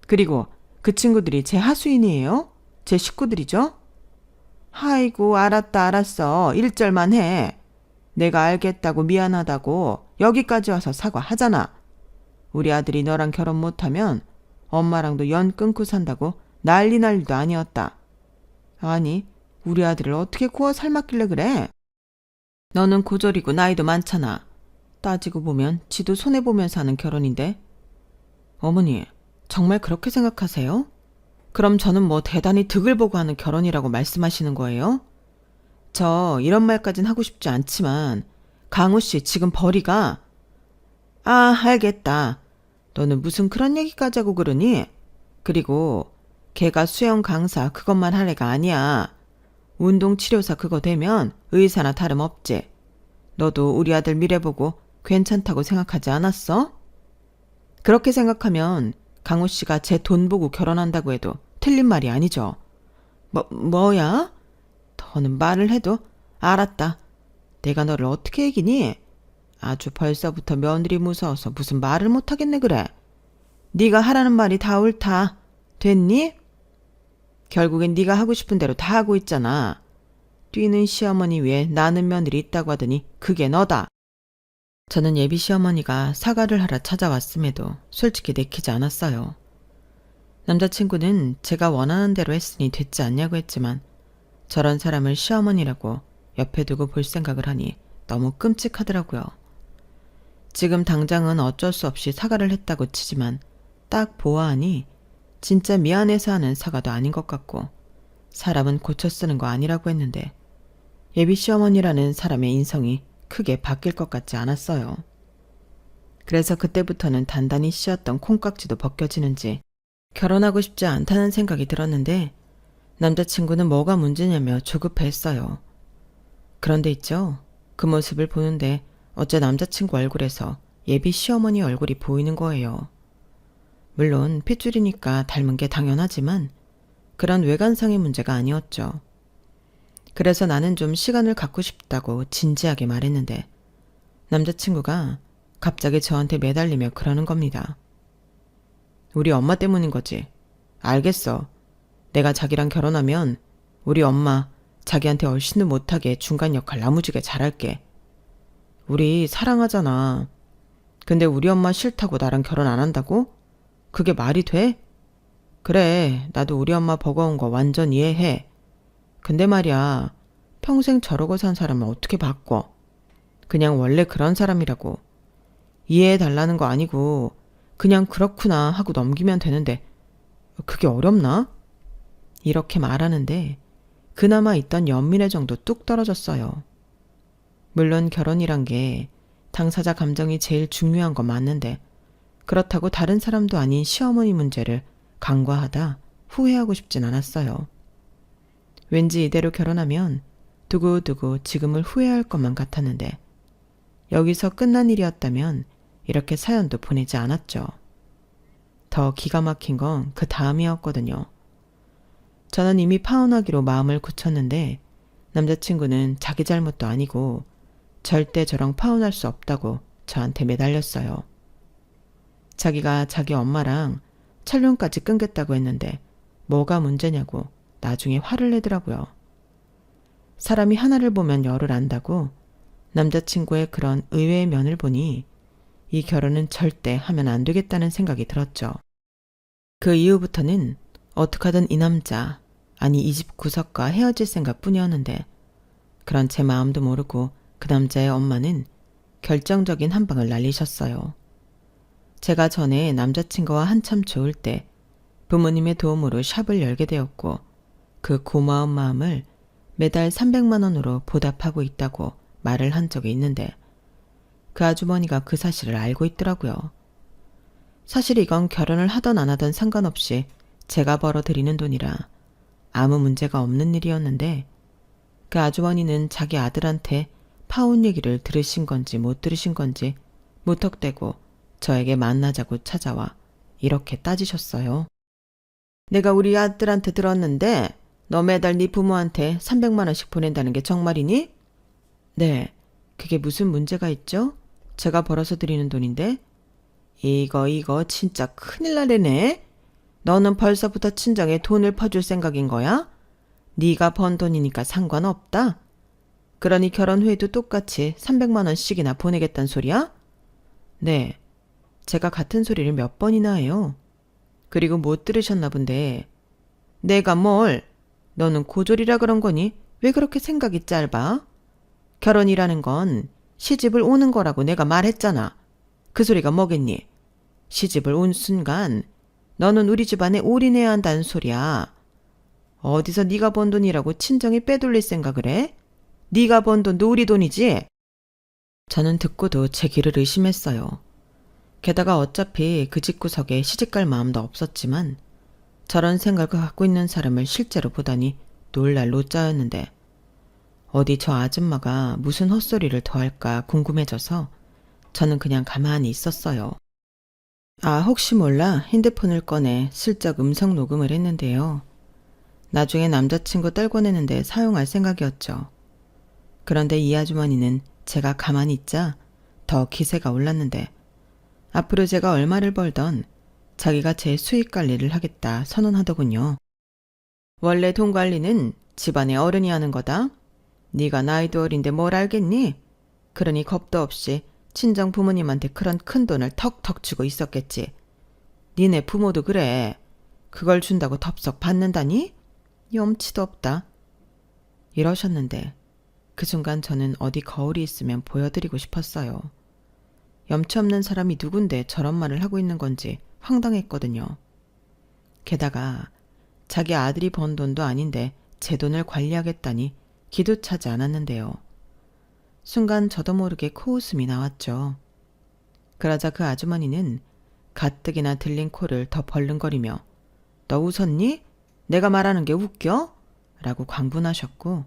그리고 그 친구들이 제 하수인이에요? 제 식구들이죠? 아이고, 알았어. 1절만 해. 내가 알겠다고 미안하다고 여기까지 와서 사과하잖아. 우리 아들이 너랑 결혼 못하면 엄마랑도 연 끊고 산다고 난리도 아니었다. 아니, 우리 아들을 어떻게 구워 삶았길래 그래? 너는 고졸이고 나이도 많잖아. 따지고 보면 지도 손해보면서 하는 결혼인데. 어머니, 정말 그렇게 생각하세요? 그럼 저는 뭐 대단히 득을 보고 하는 결혼이라고 말씀하시는 거예요? 저 이런 말까진 하고 싶지 않지만 강우 씨 지금 벌이가. 아, 알겠다. 너는 무슨 그런 얘기까지 하고 그러니? 그리고 걔가 수영 강사 그것만 할 애가 아니야. 운동치료사 그거 되면 의사나 다름없지. 너도 우리 아들 미래 보고 괜찮다고 생각하지 않았어? 그렇게 생각하면 강우 씨가 제 돈 보고 결혼한다고 해도 틀린 말이 아니죠. 뭐야? 더는 말을 해도. 알았다. 내가 너를 어떻게 이기니? 아주 벌써부터 며느리 무서워서 무슨 말을 못하겠네 그래. 네가 하라는 말이 다 옳다. 됐니? 결국엔 네가 하고 싶은 대로 다 하고 있잖아. 뛰는 시어머니 위에 나는 며느리 있다고 하더니 그게 너다. 저는 예비 시어머니가 사과를 하러 찾아왔음에도 솔직히 내키지 않았어요. 남자친구는 제가 원하는 대로 했으니 됐지 않냐고 했지만 저런 사람을 시어머니라고 옆에 두고 볼 생각을 하니 너무 끔찍하더라고요. 지금 당장은 어쩔 수 없이 사과를 했다고 치지만 딱 보아하니 진짜 미안해서 하는 사과도 아닌 것 같고 사람은 고쳐 쓰는 거 아니라고 했는데 예비 시어머니라는 사람의 인성이 크게 바뀔 것 같지 않았어요. 그래서 그때부터는 단단히 씌었던 콩깍지도 벗겨지는지 결혼하고 싶지 않다는 생각이 들었는데 남자친구는 뭐가 문제냐며 조급해했어요. 그런데 있죠. 그 모습을 보는데 어째 남자친구 얼굴에서 예비 시어머니 얼굴이 보이는 거예요. 물론 핏줄이니까 닮은 게 당연하지만 그런 외관상의 문제가 아니었죠. 그래서 나는 좀 시간을 갖고 싶다고 진지하게 말했는데 남자친구가 갑자기 저한테 매달리며 그러는 겁니다. 우리 엄마 때문인 거지. 알겠어. 내가 자기랑 결혼하면 우리 엄마 자기한테 얼씬도 못하게 중간 역할 나무지게 잘할게. 우리 사랑하잖아. 근데 우리 엄마 싫다고 나랑 결혼 안 한다고? 그게 말이 돼? 그래, 나도 우리 엄마 버거운 거 완전 이해해. 근데 말이야, 평생 저러고 산 사람을 어떻게 바꿔? 그냥 원래 그런 사람이라고. 이해해달라는 거 아니고 그냥 그렇구나 하고 넘기면 되는데 그게 어렵나? 이렇게 말하는데 그나마 있던 연민의 정도 뚝 떨어졌어요. 물론 결혼이란 게 당사자 감정이 제일 중요한 건 맞는데 그렇다고 다른 사람도 아닌 시어머니 문제를 간과하다 후회하고 싶진 않았어요. 왠지 이대로 결혼하면 두고두고 지금을 후회할 것만 같았는데 여기서 끝난 일이었다면 이렇게 사연도 보내지 않았죠. 더 기가 막힌 건 그 다음이었거든요. 저는 이미 파혼하기로 마음을 굳혔는데 남자친구는 자기 잘못도 아니고 절대 저랑 파혼할 수 없다고 저한테 매달렸어요. 자기가 자기 엄마랑 촬영까지 끊겠다고 했는데 뭐가 문제냐고 나중에 화를 내더라고요. 사람이 하나를 보면 열을 안다고 남자친구의 그런 의외의 면을 보니 이 결혼은 절대 하면 안 되겠다는 생각이 들었죠. 그 이후부터는 어떡하든 이 남자, 아니 이 집 구석과 헤어질 생각뿐이었는데 그런 제 마음도 모르고 그 남자의 엄마는 결정적인 한 방을 날리셨어요. 제가 전에 남자친구와 한참 좋을 때 부모님의 도움으로 샵을 열게 되었고 그 고마운 마음을 매달 300만 원으로 보답하고 있다고 말을 한 적이 있는데 그 아주머니가 그 사실을 알고 있더라고요. 사실 이건 결혼을 하던 안 하던 상관없이 제가 벌어들이는 돈이라 아무 문제가 없는 일이었는데 그 아주머니는 자기 아들한테 파혼 얘기를 들으신 건지 못 들으신 건지 무턱대고 저에게 만나자고 찾아와 이렇게 따지셨어요. 내가 우리 아들한테 들었는데 너 매달 네 부모한테 300만 원씩 보낸다는 게 정말이니? 네, 그게 무슨 문제가 있죠? 제가 벌어서 드리는 돈인데 이거 진짜 큰일 나래네. 너는 벌써부터 친정에 돈을 퍼줄 생각인 거야? 네가 번 돈이니까 상관없다? 그러니 결혼 후에도 똑같이 300만 원씩이나 보내겠단 소리야? 네, 제가 같은 소리를 몇 번이나 해요. 그리고 못 들으셨나 본데 내가 뭘? 너는 고졸이라 그런 거니? 왜 그렇게 생각이 짧아? 결혼이라는 건 시집을 오는 거라고 내가 말했잖아. 그 소리가 뭐겠니? 시집을 온 순간 너는 우리 집안에 올인해야 한다는 소리야. 어디서 네가 번 돈이라고 친정이 빼돌릴 생각을 해? 네가 번 돈도 우리 돈이지? 저는 듣고도 제 귀를 의심했어요. 게다가 어차피 그 집구석에 시집갈 마음도 없었지만 저런 생각을 갖고 있는 사람을 실제로 보다니 놀랄 노자였는데 어디 저 아줌마가 무슨 헛소리를 더 할까 궁금해져서 저는 그냥 가만히 있었어요. 아, 혹시 몰라 핸드폰을 꺼내 슬쩍 음성 녹음을 했는데요. 나중에 남자친구 떨궈내는데 사용할 생각이었죠. 그런데 이 아주머니는 제가 가만히 있자 더 기세가 올랐는데 앞으로 제가 얼마를 벌던 자기가 제 수익 관리를 하겠다 선언하더군요. 원래 돈 관리는 집안의 어른이 하는 거다. 네가 나이도 어린데 뭘 알겠니? 그러니 겁도 없이 친정 부모님한테 그런 큰 돈을 턱턱 주고 있었겠지. 니네 부모도 그래. 그걸 준다고 덥석 받는다니? 염치도 없다. 이러셨는데 그 순간 저는 어디 거울이 있으면 보여드리고 싶었어요. 염치 없는 사람이 누군데 저런 말을 하고 있는 건지 황당했거든요. 게다가 자기 아들이 번 돈도 아닌데 제 돈을 관리하겠다니 기도 차지 않았는데요. 순간 저도 모르게 코웃음이 나왔죠. 그러자 그 아주머니는 가뜩이나 들린 코를 더 벌렁거리며 너 웃었니? 내가 말하는 게 웃겨? 라고 광분하셨고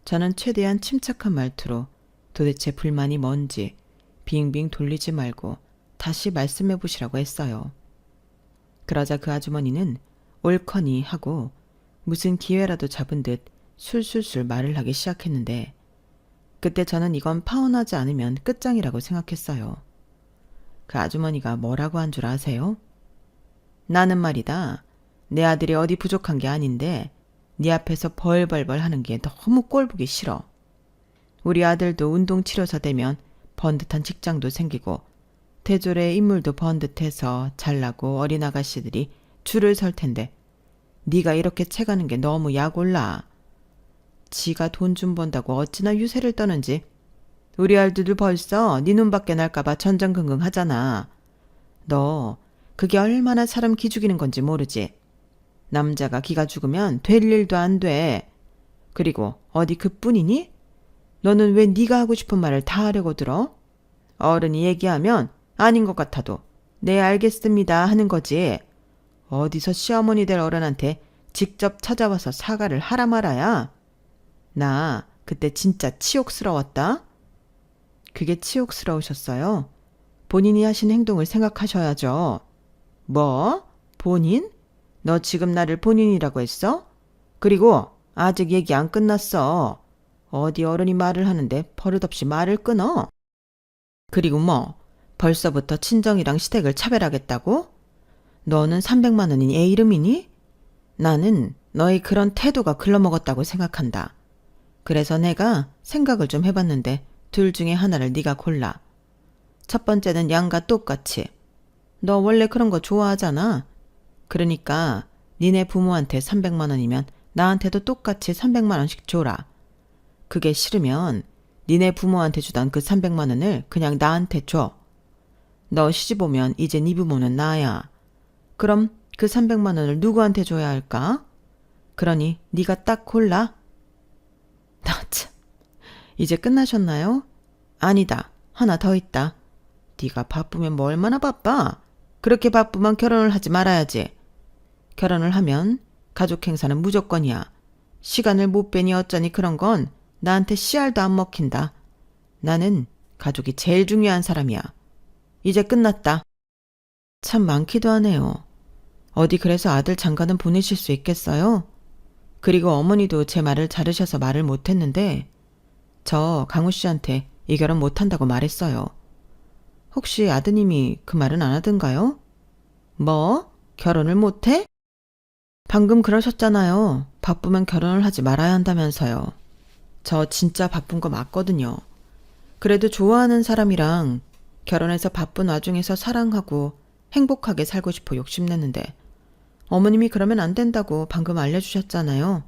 저는 최대한 침착한 말투로 도대체 불만이 뭔지 빙빙 돌리지 말고 다시 말씀해 보시라고 했어요. 그러자 그 아주머니는 옳거니 하고 무슨 기회라도 잡은 듯 술술술 말을 하기 시작했는데 그때 저는 이건 파혼하지 않으면 끝장이라고 생각했어요. 그 아주머니가 뭐라고 한 줄 아세요? 나는 말이다. 내 아들이 어디 부족한 게 아닌데 네 앞에서 벌벌벌 하는 게 너무 꼴보기 싫어. 우리 아들도 운동치료사 되면 번듯한 직장도 생기고 대졸의 인물도 번듯해서 잘나고 어린 아가씨들이 줄을 설 텐데 네가 이렇게 채가는 게 너무 약올라. 지가 돈 좀 번다고 어찌나 유세를 떠는지. 우리 아들도 벌써 네 눈밖에 날까봐 전전긍긍 하잖아. 너 그게 얼마나 사람 기죽이는 건지 모르지. 남자가 기가 죽으면 될 일도 안 돼. 그리고 어디 그뿐이니? 너는 왜 네가 하고 싶은 말을 다 하려고 들어? 어른이 얘기하면 아닌 것 같아도 네 알겠습니다 하는 거지. 어디서 시어머니 될 어른한테 직접 찾아와서 사과를 하라 말아야. 나 그때 진짜 치욕스러웠다. 그게 치욕스러우셨어요? 본인이 하신 행동을 생각하셔야죠. 뭐? 본인? 너 지금 나를 본인이라고 했어? 그리고 아직 얘기 안 끝났어. 어디 어른이 말을 하는데 버릇없이 말을 끊어? 그리고 뭐 벌써부터 친정이랑 시댁을 차별하겠다고? 너는 300만 원이 애 이름이니? 나는 너의 그런 태도가 글러먹었다고 생각한다. 그래서 내가 생각을 좀 해봤는데 둘 중에 하나를 네가 골라. 첫 번째는 양과 똑같이. 너 원래 그런 거 좋아하잖아. 그러니까 니네 부모한테 300만 원이면 나한테도 똑같이 300만 원씩 줘라. 그게 싫으면 니네 부모한테 주던 그 300만 원을 그냥 나한테 줘. 너 시집 오면 이제 네 부모는 나야. 그럼 그 300만 원을 누구한테 줘야 할까? 그러니 네가 딱 골라. 나 참. 이제 끝나셨나요? 아니다. 하나 더 있다. 네가 바쁘면 뭐 얼마나 바빠? 그렇게 바쁘면 결혼을 하지 말아야지. 결혼을 하면 가족 행사는 무조건이야. 시간을 못 빼니 어쩌니 그런 건 나한테 씨알도 안 먹힌다. 나는 가족이 제일 중요한 사람이야. 이제 끝났다. 참 많기도 하네요. 어디 그래서 아들 장가는 보내실 수 있겠어요? 그리고 어머니도 제 말을 자르셔서 말을 못했는데 저 강우 씨한테 이 결혼 못한다고 말했어요. 혹시 아드님이 그 말은 안 하던가요? 뭐? 결혼을 못해? 방금 그러셨잖아요. 바쁘면 결혼을 하지 말아야 한다면서요. 저 진짜 바쁜 거 맞거든요. 그래도 좋아하는 사람이랑 결혼해서 바쁜 와중에서 사랑하고 행복하게 살고 싶어 욕심냈는데 어머님이 그러면 안 된다고 방금 알려주셨잖아요.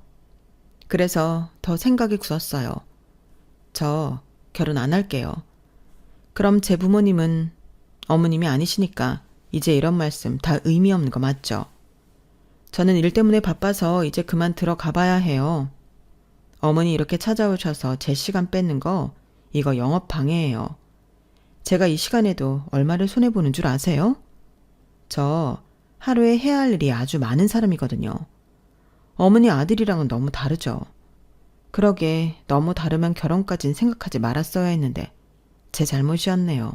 그래서 더 생각이 굳었어요. 저 결혼 안 할게요. 그럼 제 부모님은 어머님이 아니시니까 이제 이런 말씀 다 의미 없는 거 맞죠? 저는 일 때문에 바빠서 이제 그만 들어가 봐야 해요. 어머니 이렇게 찾아오셔서 제 시간 뺏는 거 이거 영업 방해예요. 제가 이 시간에도 얼마를 손해보는 줄 아세요? 저 하루에 해야 할 일이 아주 많은 사람이거든요. 어머니 아들이랑은 너무 다르죠. 그러게 너무 다르면 결혼까진 생각하지 말았어야 했는데 제 잘못이었네요.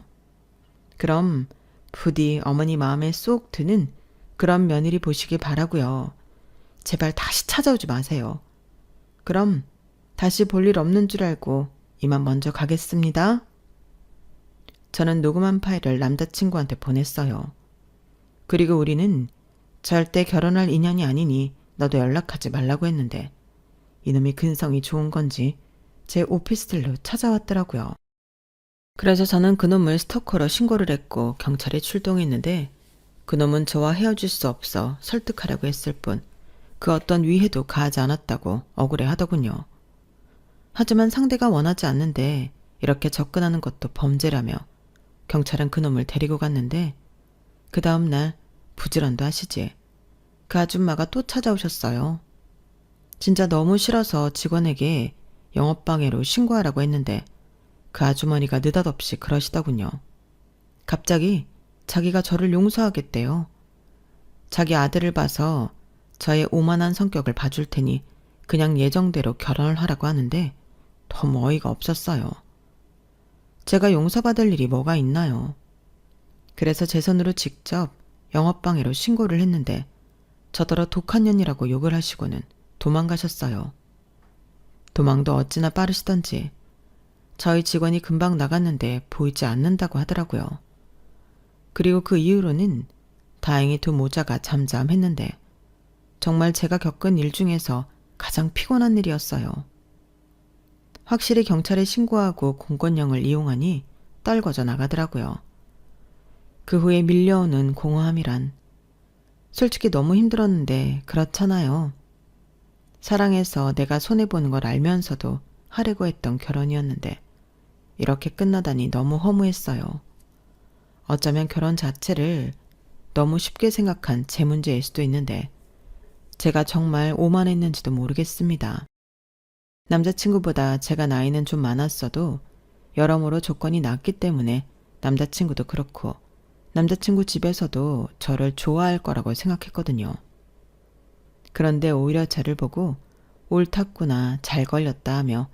그럼 부디 어머니 마음에 쏙 드는 그런 며느리 보시길 바라고요. 제발 다시 찾아오지 마세요. 그럼 다시 볼 일 없는 줄 알고 이만 먼저 가겠습니다. 저는 녹음한 파일을 남자친구한테 보냈어요. 그리고 우리는 절대 결혼할 인연이 아니니 너도 연락하지 말라고 했는데 이놈이 근성이 좋은 건지 제 오피스텔로 찾아왔더라고요. 그래서 저는 그놈을 스토커로 신고를 했고 경찰에 출동했는데 그놈은 저와 헤어질 수 없어 설득하려고 했을 뿐 그 어떤 위해도 가하지 않았다고 억울해하더군요. 하지만 상대가 원하지 않는데 이렇게 접근하는 것도 범죄라며 경찰은 그놈을 데리고 갔는데 그 다음날 부지런도 하시지. 그 아줌마가 또 찾아오셨어요. 진짜 너무 싫어서 직원에게 영업방해로 신고하라고 했는데 그 아주머니가 느닷없이 그러시더군요. 갑자기 자기가 저를 용서하겠대요. 자기 아들을 봐서 저의 오만한 성격을 봐줄 테니 그냥 예정대로 결혼을 하라고 하는데 너무 어이가 없었어요. 제가 용서받을 일이 뭐가 있나요? 그래서 제 손으로 직접 영업방해로 신고를 했는데 저더러 독한 년이라고 욕을 하시고는 도망가셨어요. 도망도 어찌나 빠르시던지 저희 직원이 금방 나갔는데 보이지 않는다고 하더라고요. 그리고 그 이후로는 다행히 두 모자가 잠잠했는데 정말 제가 겪은 일 중에서 가장 피곤한 일이었어요. 확실히 경찰에 신고하고 공권력을 이용하니 떨궈져 나가더라고요. 그 후에 밀려오는 공허함이란 솔직히 너무 힘들었는데 그렇잖아요. 사랑해서 내가 손해보는 걸 알면서도 하려고 했던 결혼이었는데 이렇게 끝나다니 너무 허무했어요. 어쩌면 결혼 자체를 너무 쉽게 생각한 제 문제일 수도 있는데 제가 정말 오만했는지도 모르겠습니다. 남자친구보다 제가 나이는 좀 많았어도 여러모로 조건이 낮기 때문에 남자친구도 그렇고 남자친구 집에서도 저를 좋아할 거라고 생각했거든요. 그런데 오히려 저를 보고 옳았구나, 잘 걸렸다 하며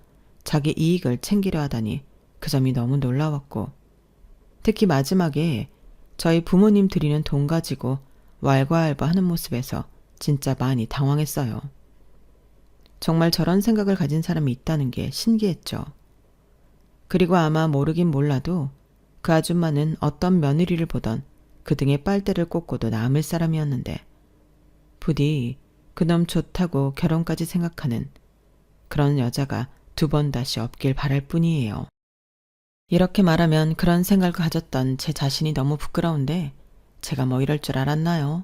자기 이익을 챙기려 하다니 그 점이 너무 놀라웠고 특히 마지막에 저희 부모님 드리는 돈 가지고 왈가왈부하는 모습에서 진짜 많이 당황했어요. 정말 저런 생각을 가진 사람이 있다는 게 신기했죠. 그리고 아마 모르긴 몰라도 그 아줌마는 어떤 며느리를 보던 그 등에 빨대를 꽂고도 남을 사람이었는데 부디 그놈 좋다고 결혼까지 생각하는 그런 여자가 두 번 다시 없길 바랄 뿐이에요. 이렇게 말하면 그런 생각을 가졌던 제 자신이 너무 부끄러운데 제가 뭐 이럴 줄 알았나요?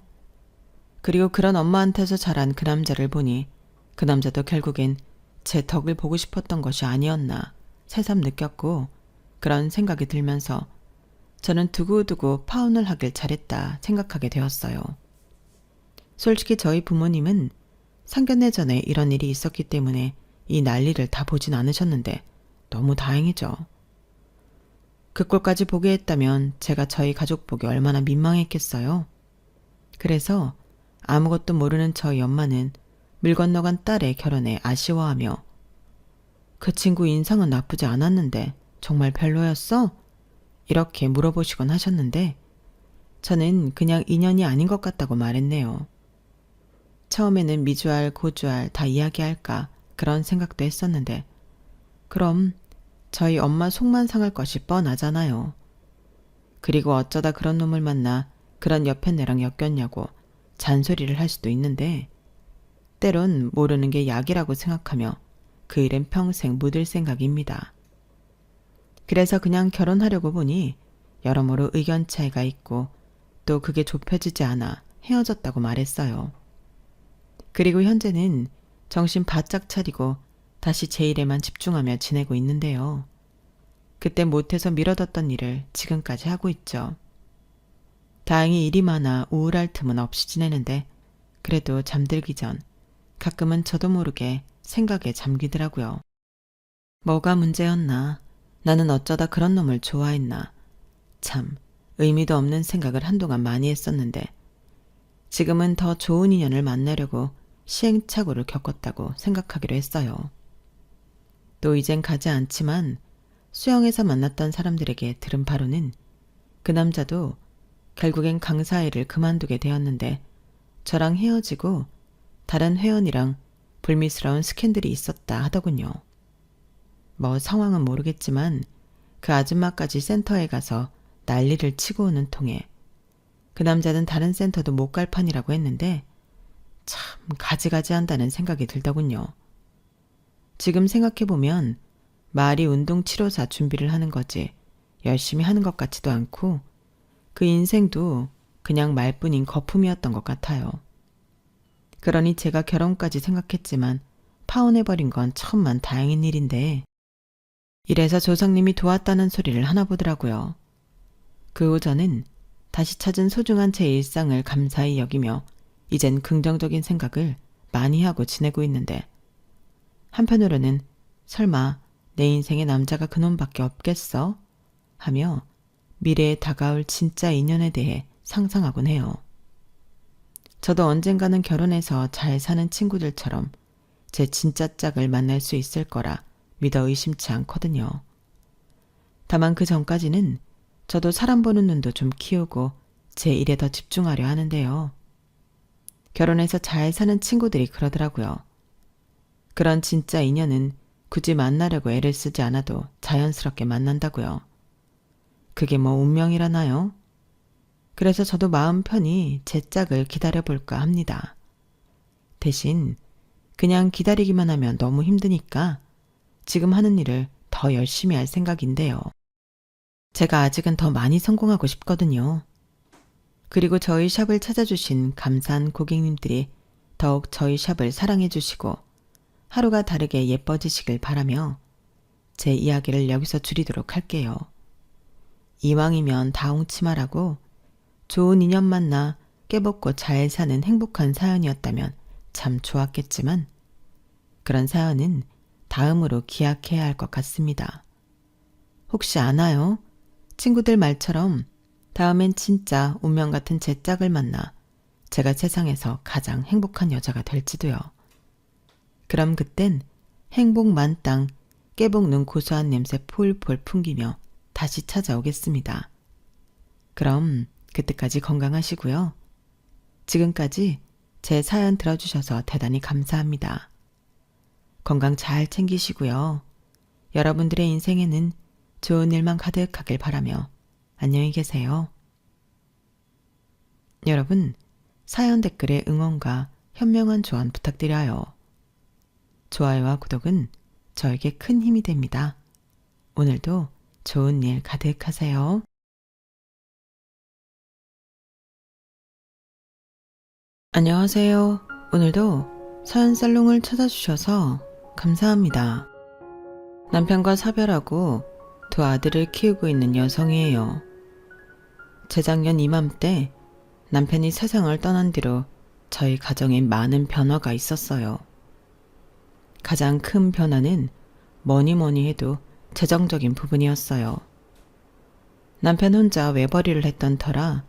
그리고 그런 엄마한테서 자란 그 남자를 보니 그 남자도 결국엔 제 덕을 보고 싶었던 것이 아니었나 새삼 느꼈고 그런 생각이 들면서 저는 두고두고 파혼을 하길 잘했다 생각하게 되었어요. 솔직히 저희 부모님은 상견례 전에 이런 일이 있었기 때문에 이 난리를 다 보진 않으셨는데 너무 다행이죠. 그 꼴까지 보게 했다면 제가 저희 가족 보기 얼마나 민망했겠어요. 그래서 아무것도 모르는 저희 엄마는 물 건너간 딸의 결혼에 아쉬워하며 그 친구 인상은 나쁘지 않았는데 정말 별로였어? 이렇게 물어보시곤 하셨는데 저는 그냥 인연이 아닌 것 같다고 말했네요. 처음에는 미주알, 고주알 다 이야기할까 그런 생각도 했었는데 그럼 저희 엄마 속만 상할 것이 뻔하잖아요. 그리고 어쩌다 그런 놈을 만나 그런 옆에 내랑 엮였냐고 잔소리를 할 수도 있는데 때론 모르는 게 약이라고 생각하며 그 일엔 평생 묻을 생각입니다. 그래서 그냥 결혼하려고 보니 여러모로 의견 차이가 있고 또 그게 좁혀지지 않아 헤어졌다고 말했어요. 그리고 현재는 정신 바짝 차리고 다시 제 일에만 집중하며 지내고 있는데요. 그때 못해서 미뤄뒀던 일을 지금까지 하고 있죠. 다행히 일이 많아 우울할 틈은 없이 지내는데 그래도 잠들기 전 가끔은 저도 모르게 생각에 잠기더라고요. 뭐가 문제였나? 나는 어쩌다 그런 놈을 좋아했나? 참 의미도 없는 생각을 한동안 많이 했었는데 지금은 더 좋은 인연을 만나려고 시행착오를 겪었다고 생각하기로 했어요. 또 이젠 가지 않지만 수영에서 만났던 사람들에게 들은 바로는 그 남자도 결국엔 강사 일을 그만두게 되었는데 저랑 헤어지고 다른 회원이랑 불미스러운 스캔들이 있었다 하더군요. 뭐 상황은 모르겠지만 그 아줌마까지 센터에 가서 난리를 치고 오는 통에 그 남자는 다른 센터도 못 갈 판이라고 했는데 참 가지가지 한다는 생각이 들더군요. 지금 생각해보면 말이 운동치료사 준비를 하는 거지 열심히 하는 것 같지도 않고 그 인생도 그냥 말뿐인 거품이었던 것 같아요. 그러니 제가 결혼까지 생각했지만 파혼해버린 건 천만 다행인 일인데 이래서 조상님이 도왔다는 소리를 하나 보더라고요. 그 후 저는 다시 찾은 소중한 제 일상을 감사히 여기며 이젠 긍정적인 생각을 많이 하고 지내고 있는데 한편으로는 설마 내 인생에 남자가 그놈밖에 없겠어? 하며 미래에 다가올 진짜 인연에 대해 상상하곤 해요. 저도 언젠가는 결혼해서 잘 사는 친구들처럼 제 진짜 짝을 만날 수 있을 거라 믿어 의심치 않거든요. 다만 그 전까지는 저도 사람 보는 눈도 좀 키우고 제 일에 더 집중하려 하는데요. 결혼해서 잘 사는 친구들이 그러더라고요. 그런 진짜 인연은 굳이 만나려고 애를 쓰지 않아도 자연스럽게 만난다고요. 그게 뭐 운명이라나요? 그래서 저도 마음 편히 제 짝을 기다려볼까 합니다. 대신 그냥 기다리기만 하면 너무 힘드니까 지금 하는 일을 더 열심히 할 생각인데요. 제가 아직은 더 많이 성공하고 싶거든요. 그리고 저희 샵을 찾아주신 감사한 고객님들이 더욱 저희 샵을 사랑해 주시고 하루가 다르게 예뻐지시길 바라며 제 이야기를 여기서 줄이도록 할게요. 이왕이면 다홍치마라고 좋은 인연 만나 깨벗고 잘 사는 행복한 사연이었다면 참 좋았겠지만 그런 사연은 다음으로 기약해야 할 것 같습니다. 혹시 아나요? 친구들 말처럼 다음엔 진짜 운명 같은 제 짝을 만나 제가 세상에서 가장 행복한 여자가 될지도요. 그럼 그땐 행복 만땅 깨볶는 고소한 냄새 폴폴 풍기며 다시 찾아오겠습니다. 그럼 그때까지 건강하시고요. 지금까지 제 사연 들어주셔서 대단히 감사합니다. 건강 잘 챙기시고요. 여러분들의 인생에는 좋은 일만 가득하길 바라며 안녕히 계세요. 여러분, 사연 댓글에 응원과 현명한 조언 부탁드려요. 좋아요와 구독은 저에게 큰 힘이 됩니다. 오늘도 좋은 일 가득하세요. 안녕하세요. 오늘도 사연 살롱을 찾아주셔서 감사합니다. 남편과 사별하고 두 아들을 키우고 있는 여성이에요. 재작년 이맘때 남편이 세상을 떠난 뒤로 저희 가정에 많은 변화가 있었어요. 가장 큰 변화는 뭐니 해도 재정적인 부분이었어요. 남편 혼자 외벌이를 했던 터라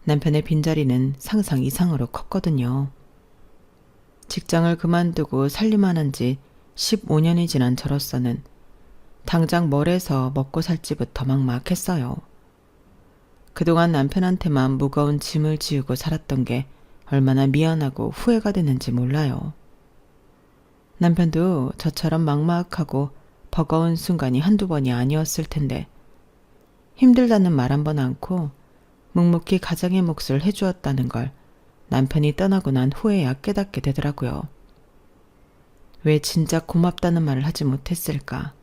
남편의 빈자리는 상상 이상으로 컸거든요. 직장을 그만두고 살림하는 지 15년이 지난 저로서는 당장 뭘 해서 먹고 살지부터 막막했어요. 그동안 남편한테만 무거운 짐을 지우고 살았던 게 얼마나 미안하고 후회가 되는지 몰라요. 남편도 저처럼 막막하고 버거운 순간이 한두 번이 아니었을 텐데 힘들다는 말 한 번 않고 묵묵히 가정의 몫을 해주었다는 걸 남편이 떠나고 난 후에야 깨닫게 되더라고요. 왜 진작 고맙다는 말을 하지 못했을까?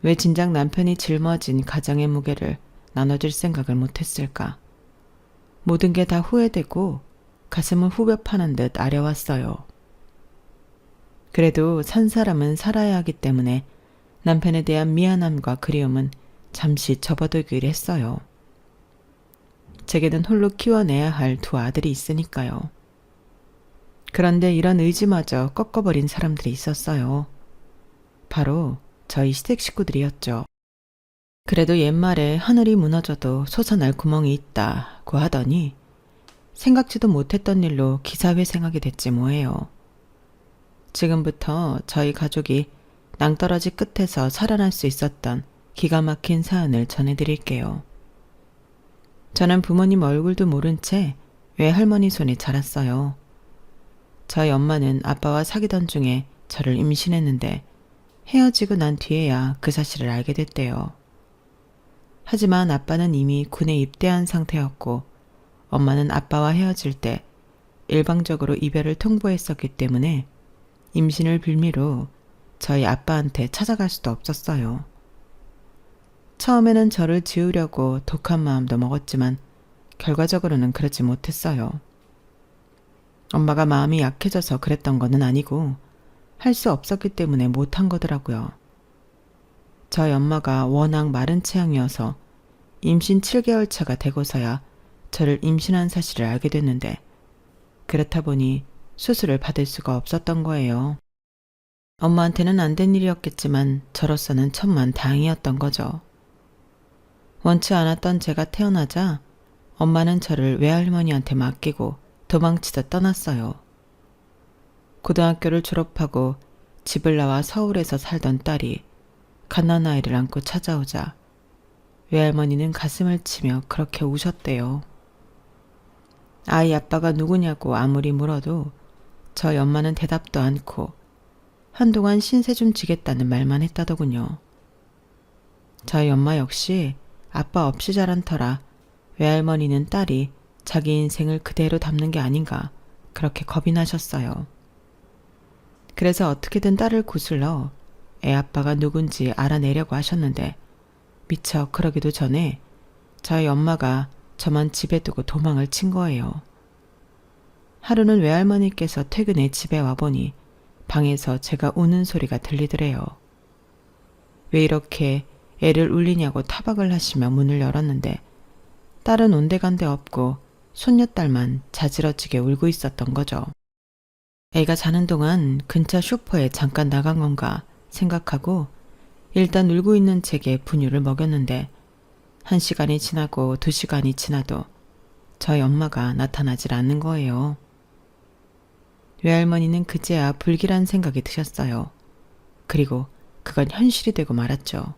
왜 진작 남편이 짊어진 가정의 무게를 나눠줄 생각을 못했을까? 모든 게 다 후회되고 가슴을 후벼 파는 듯 아려왔어요. 그래도 산 사람은 살아야 하기 때문에 남편에 대한 미안함과 그리움은 잠시 접어두기로 했어요. 제게는 홀로 키워내야 할 두 아들이 있으니까요. 그런데 이런 의지마저 꺾어버린 사람들이 있었어요. 바로 저희 시댁 식구들이었죠. 그래도 옛말에 하늘이 무너져도 솟아날 구멍이 있다고 하더니 생각지도 못했던 일로 기사회생하게 됐지 뭐예요. 지금부터 저희 가족이 낭떠러지 끝에서 살아날 수 있었던 기가 막힌 사연을 전해드릴게요. 저는 부모님 얼굴도 모른 채 외할머니 손에 자랐어요. 저희 엄마는 아빠와 사귀던 중에 저를 임신했는데 헤어지고 난 뒤에야 그 사실을 알게 됐대요. 하지만 아빠는 이미 군에 입대한 상태였고 엄마는 아빠와 헤어질 때 일방적으로 이별을 통보했었기 때문에 임신을 빌미로 저희 아빠한테 찾아갈 수도 없었어요. 처음에는 저를 지우려고 독한 마음도 먹었지만 결과적으로는 그러지 못했어요. 엄마가 마음이 약해져서 그랬던 거는 아니고 할 수 없었기 때문에 못한 거더라고요. 저희 엄마가 워낙 마른 체형이어서 임신 7개월 차가 되고서야 저를 임신한 사실을 알게 됐는데 그렇다 보니 수술을 받을 수가 없었던 거예요. 엄마한테는 안 된 일이었겠지만 저로서는 천만다행이었던 거죠. 원치 않았던 제가 태어나자 엄마는 저를 외할머니한테 맡기고 도망치듯 떠났어요. 고등학교를 졸업하고 집을 나와 서울에서 살던 딸이 갓난아이를 안고 찾아오자 외할머니는 가슴을 치며 그렇게 우셨대요. 아이 아빠가 누구냐고 아무리 물어도 저희 엄마는 대답도 않고 한동안 신세 좀 지겠다는 말만 했다더군요. 저희 엄마 역시 아빠 없이 자란 터라 외할머니는 딸이 자기 인생을 그대로 담는 게 아닌가 그렇게 겁이 나셨어요. 그래서 어떻게든 딸을 구슬러 애 아빠가 누군지 알아내려고 하셨는데 미처 그러기도 전에 저희 엄마가 저만 집에 두고 도망을 친 거예요. 하루는 외할머니께서 퇴근해 집에 와보니 방에서 제가 우는 소리가 들리더래요. 왜 이렇게 애를 울리냐고 타박을 하시며 문을 열었는데 딸은 온데간데 없고 손녀딸만 자지러지게 울고 있었던 거죠. 애가 자는 동안 근처 슈퍼에 잠깐 나간 건가 생각하고 일단 울고 있는 책에 분유를 먹였는데 1시간이 지나고 2시간이 지나도 저희 엄마가 나타나질 않는 거예요. 외할머니는 그제야 불길한 생각이 드셨어요. 그리고 그건 현실이 되고 말았죠.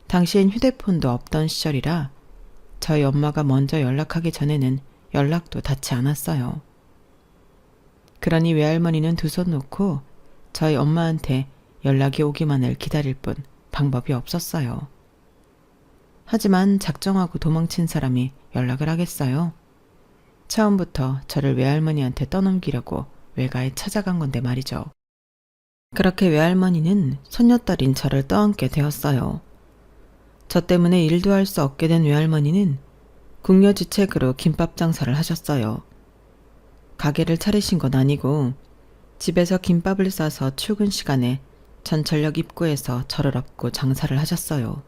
당시엔 휴대폰도 없던 시절이라 저희 엄마가 먼저 연락하기 전에는 연락도 닿지 않았어요. 그러니 외할머니는 두 손 놓고 저희 엄마한테 연락이 오기만을 기다릴 뿐 방법이 없었어요. 하지만 작정하고 도망친 사람이 연락을 하겠어요? 처음부터 저를 외할머니한테 떠넘기려고 외가에 찾아간 건데 말이죠. 그렇게 외할머니는 손녀딸인 저를 떠안게 되었어요. 저 때문에 일도 할 수 없게 된 외할머니는 궁여지책으로 김밥 장사를 하셨어요. 가게를 차리신 건 아니고 집에서 김밥을 싸서 출근 시간에 전철역 입구에서 저를 업고 장사를 하셨어요.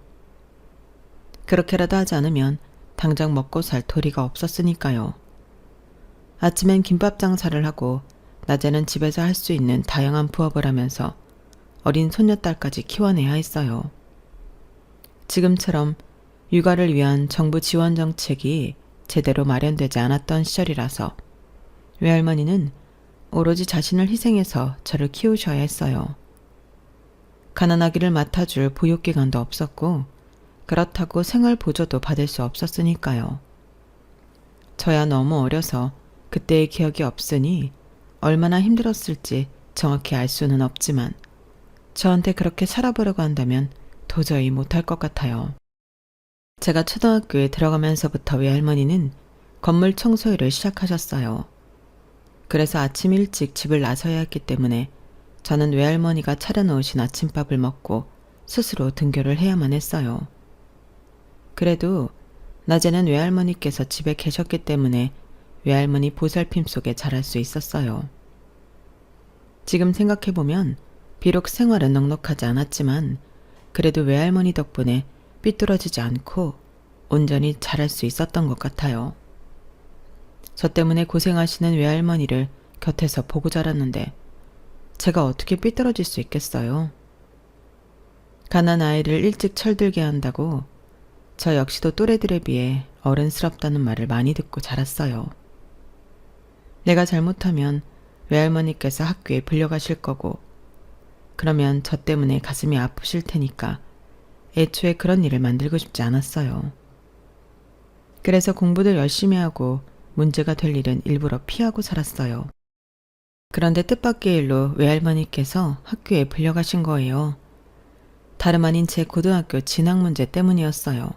그렇게라도 하지 않으면 당장 먹고 살 도리가 없었으니까요. 아침엔 김밥 장사를 하고 낮에는 집에서 할 수 있는 다양한 부업을 하면서 어린 손녀딸까지 키워내야 했어요. 지금처럼 육아를 위한 정부 지원 정책이 제대로 마련되지 않았던 시절이라서 외할머니는 오로지 자신을 희생해서 저를 키우셔야 했어요. 가난아기를 맡아줄 보육기관도 없었고 그렇다고 생활 보조도 받을 수 없었으니까요. 저야 너무 어려서 그때의 기억이 없으니 얼마나 힘들었을지 정확히 알 수는 없지만 저한테 그렇게 살아보려고 한다면 도저히 못할 것 같아요. 제가 초등학교에 들어가면서부터 외할머니는 건물 청소일을 시작하셨어요. 그래서 아침 일찍 집을 나서야 했기 때문에 저는 외할머니가 차려놓으신 아침밥을 먹고 스스로 등교를 해야만 했어요. 그래도 낮에는 외할머니께서 집에 계셨기 때문에 외할머니 보살핌 속에 자랄 수 있었어요. 지금 생각해보면 비록 생활은 넉넉하지 않았지만 그래도 외할머니 덕분에 삐뚤어지지 않고 온전히 자랄 수 있었던 것 같아요. 저 때문에 고생하시는 외할머니를 곁에서 보고 자랐는데 제가 어떻게 삐뚤어질 수 있겠어요? 가난 아이를 일찍 철들게 한다고 저 역시도 또래들에 비해 어른스럽다는 말을 많이 듣고 자랐어요. 내가 잘못하면 외할머니께서 학교에 불려가실 거고 그러면 저 때문에 가슴이 아프실 테니까 애초에 그런 일을 만들고 싶지 않았어요. 그래서 공부를 열심히 하고 문제가 될 일은 일부러 피하고 살았어요. 그런데 뜻밖의 일로 외할머니께서 학교에 불려가신 거예요. 다름 아닌 제 고등학교 진학 문제 때문이었어요.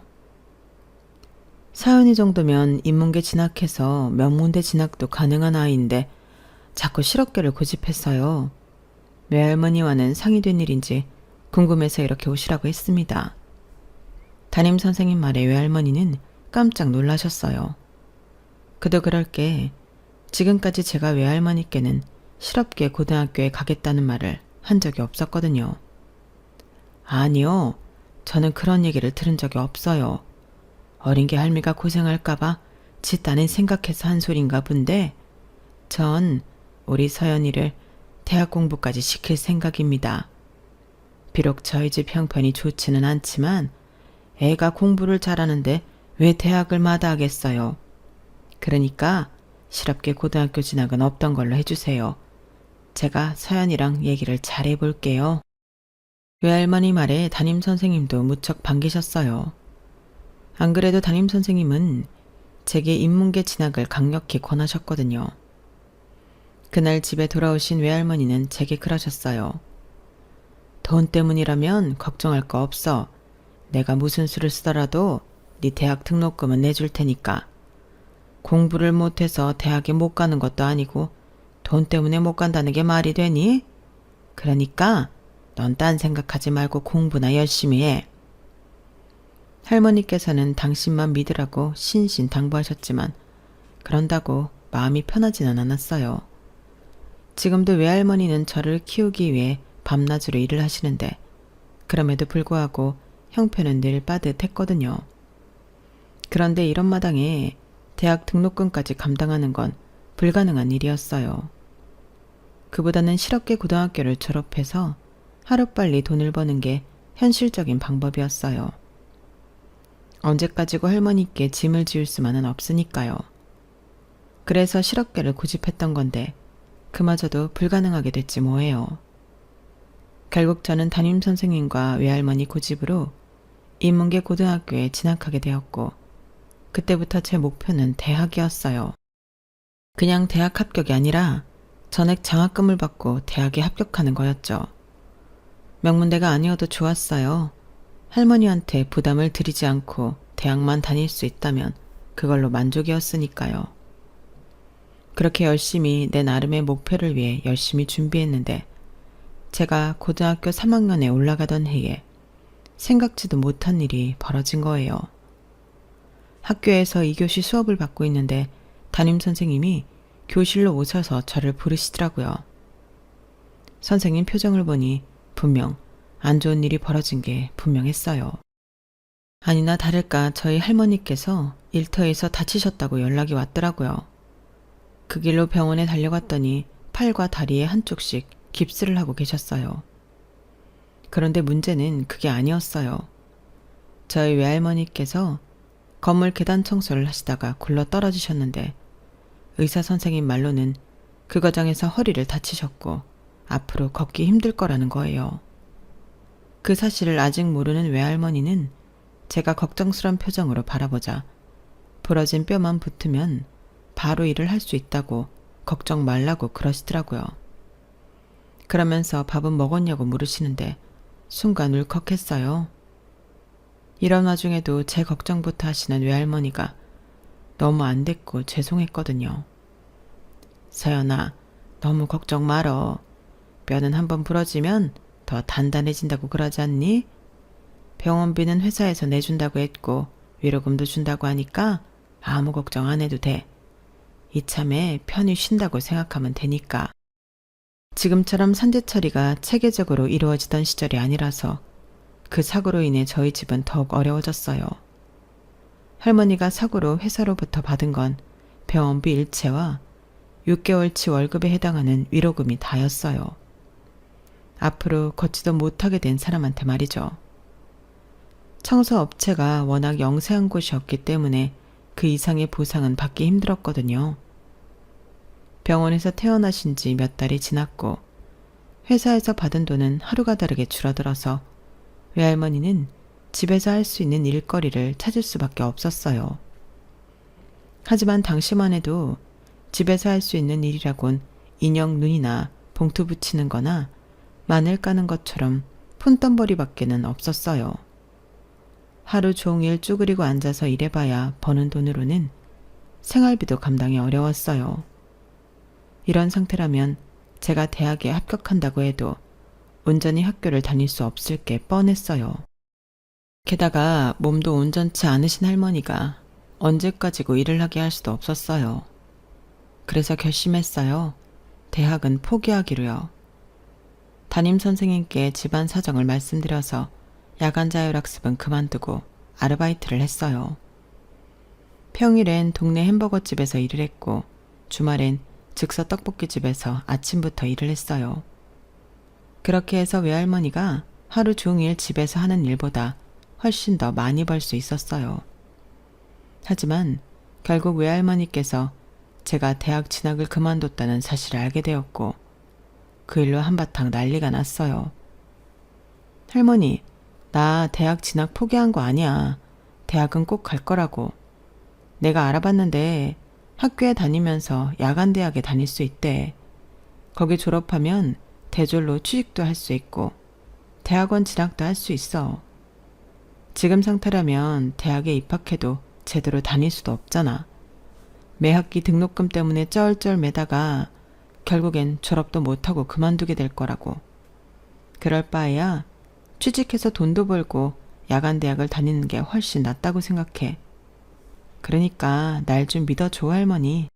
사연이 정도면 인문계 진학해서 명문대 진학도 가능한 아이인데 자꾸 실업계를 고집했어요. 외할머니와는 상의된 일인지 궁금해서 이렇게 오시라고 했습니다. 담임선생님 말에 외할머니는 깜짝 놀라셨어요. 그도 그럴 게 지금까지 제가 외할머니께는 실업계 고등학교에 가겠다는 말을 한 적이 없었거든요. 아니요. 저는 그런 얘기를 들은 적이 없어요. 어린 게 할미가 고생할까봐 지 딴엔 생각해서 한 소린가 본데 전 우리 서연이를 대학 공부까지 시킬 생각입니다. 비록 저희 집 형편이 좋지는 않지만 애가 공부를 잘하는데 왜 대학을 마다하겠어요. 그러니까 실업계 고등학교 진학은 없던 걸로 해주세요. 제가 서연이랑 얘기를 잘 해볼게요. 외할머니 말에 담임선생님도 무척 반기셨어요. 안 그래도 담임선생님은 제게 인문계 진학을 강력히 권하셨거든요. 그날 집에 돌아오신 외할머니는 제게 그러셨어요. 돈 때문이라면 걱정할 거 없어. 내가 무슨 수를 쓰더라도 네 대학 등록금은 내줄 테니까. 공부를 못해서 대학에 못 가는 것도 아니고 돈 때문에 못 간다는 게 말이 되니? 그러니까 넌 딴 생각하지 말고 공부나 열심히 해. 할머니께서는 당신만 믿으라고 신신당부하셨지만 그런다고 마음이 편하지는 않았어요. 지금도 외할머니는 저를 키우기 위해 밤낮으로 일을 하시는데 그럼에도 불구하고 형편은 늘 빠듯했거든요. 그런데 이런 마당에 대학 등록금까지 감당하는 건 불가능한 일이었어요. 그보다는 실업계 고등학교를 졸업해서 하루빨리 돈을 버는 게 현실적인 방법이었어요. 언제까지고 할머니께 짐을 지울 수만은 없으니까요. 그래서 실업계를 고집했던 건데 그마저도 불가능하게 됐지 뭐예요. 결국 저는 담임선생님과 외할머니 고집으로 인문계 고등학교에 진학하게 되었고 그때부터 제 목표는 대학이었어요. 그냥 대학 합격이 아니라 전액 장학금을 받고 대학에 합격하는 거였죠. 명문대가 아니어도 좋았어요. 할머니한테 부담을 드리지 않고 대학만 다닐 수 있다면 그걸로 만족이었으니까요. 그렇게 열심히 내 나름의 목표를 위해 열심히 준비했는데 제가 고등학교 3학년에 올라가던 해에 생각지도 못한 일이 벌어진 거예요. 학교에서 2교시 수업을 받고 있는데 담임선생님이 교실로 오셔서 저를 부르시더라고요. 선생님 표정을 보니 분명 안 좋은 일이 벌어진 게 분명했어요. 아니나 다를까 저희 할머니께서 일터에서 다치셨다고 연락이 왔더라고요. 그 길로 병원에 달려갔더니 팔과 다리에 한쪽씩 깁스를 하고 계셨어요. 그런데 문제는 그게 아니었어요. 저희 외할머니께서 건물 계단 청소를 하시다가 굴러 떨어지셨는데 의사 선생님 말로는 그 과정에서 허리를 다치셨고 앞으로 걷기 힘들 거라는 거예요. 그 사실을 아직 모르는 외할머니는 제가 걱정스런 표정으로 바라보자 부러진 뼈만 붙으면 바로 일을 할 수 있다고 걱정 말라고 그러시더라고요. 그러면서 밥은 먹었냐고 물으시는데 순간 울컥했어요. 이런 와중에도 제 걱정부터 하시는 외할머니가 너무 안 됐고 죄송했거든요. 서연아, 너무 걱정 말어. 뼈는 한번 부러지면 더 단단해진다고 그러지 않니? 병원비는 회사에서 내준다고 했고 위로금도 준다고 하니까 아무 걱정 안 해도 돼. 이참에 편히 쉰다고 생각하면 되니까. 지금처럼 산재 처리가 체계적으로 이루어지던 시절이 아니라서 그 사고로 인해 저희 집은 더욱 어려워졌어요. 할머니가 사고로 회사로부터 받은 건 병원비 일체와 6개월치 월급에 해당하는 위로금이 다였어요. 앞으로 걷지도 못하게 된 사람한테 말이죠. 청소업체가 워낙 영세한 곳이었기 때문에 그 이상의 보상은 받기 힘들었거든요. 병원에서 퇴원하신 지 몇 달이 지났고 회사에서 받은 돈은 하루가 다르게 줄어들어서 외할머니는 집에서 할 수 있는 일거리를 찾을 수밖에 없었어요. 하지만 당시만 해도 집에서 할 수 있는 일이라곤 인형 눈이나 봉투 붙이는 거나 마늘 까는 것처럼 푼돈벌이밖에는 없었어요. 하루 종일 쭈그리고 앉아서 일해봐야 버는 돈으로는 생활비도 감당이 어려웠어요. 이런 상태라면 제가 대학에 합격한다고 해도 온전히 학교를 다닐 수 없을 게 뻔했어요. 게다가 몸도 온전치 않으신 할머니가 언제까지고 일을 하게 할 수도 없었어요. 그래서 결심했어요. 대학은 포기하기로요. 담임 선생님께 집안 사정을 말씀드려서 야간 자율학습은 그만두고 아르바이트를 했어요. 평일엔 동네 햄버거집에서 일을 했고 주말엔 즉석 떡볶이집에서 아침부터 일을 했어요. 그렇게 해서 외할머니가 하루 종일 집에서 하는 일보다 훨씬 더 많이 벌 수 있었어요. 하지만 결국 외할머니께서 제가 대학 진학을 그만뒀다는 사실을 알게 되었고 그 일로 한바탕 난리가 났어요. 할머니, 나 대학 진학 포기한 거 아니야. 대학은 꼭 갈 거라고. 내가 알아봤는데 학교에 다니면서 야간 대학에 다닐 수 있대. 거기 졸업하면 대졸로 취직도 할 수 있고 대학원 진학도 할 수 있어. 지금 상태라면 대학에 입학해도 제대로 다닐 수도 없잖아. 매 학기 등록금 때문에 쩔쩔 매다가 결국엔 졸업도 못하고 그만두게 될 거라고. 그럴 바에야 취직해서 돈도 벌고 야간 대학을 다니는 게 훨씬 낫다고 생각해. 그러니까 날 좀 믿어줘, 할머니.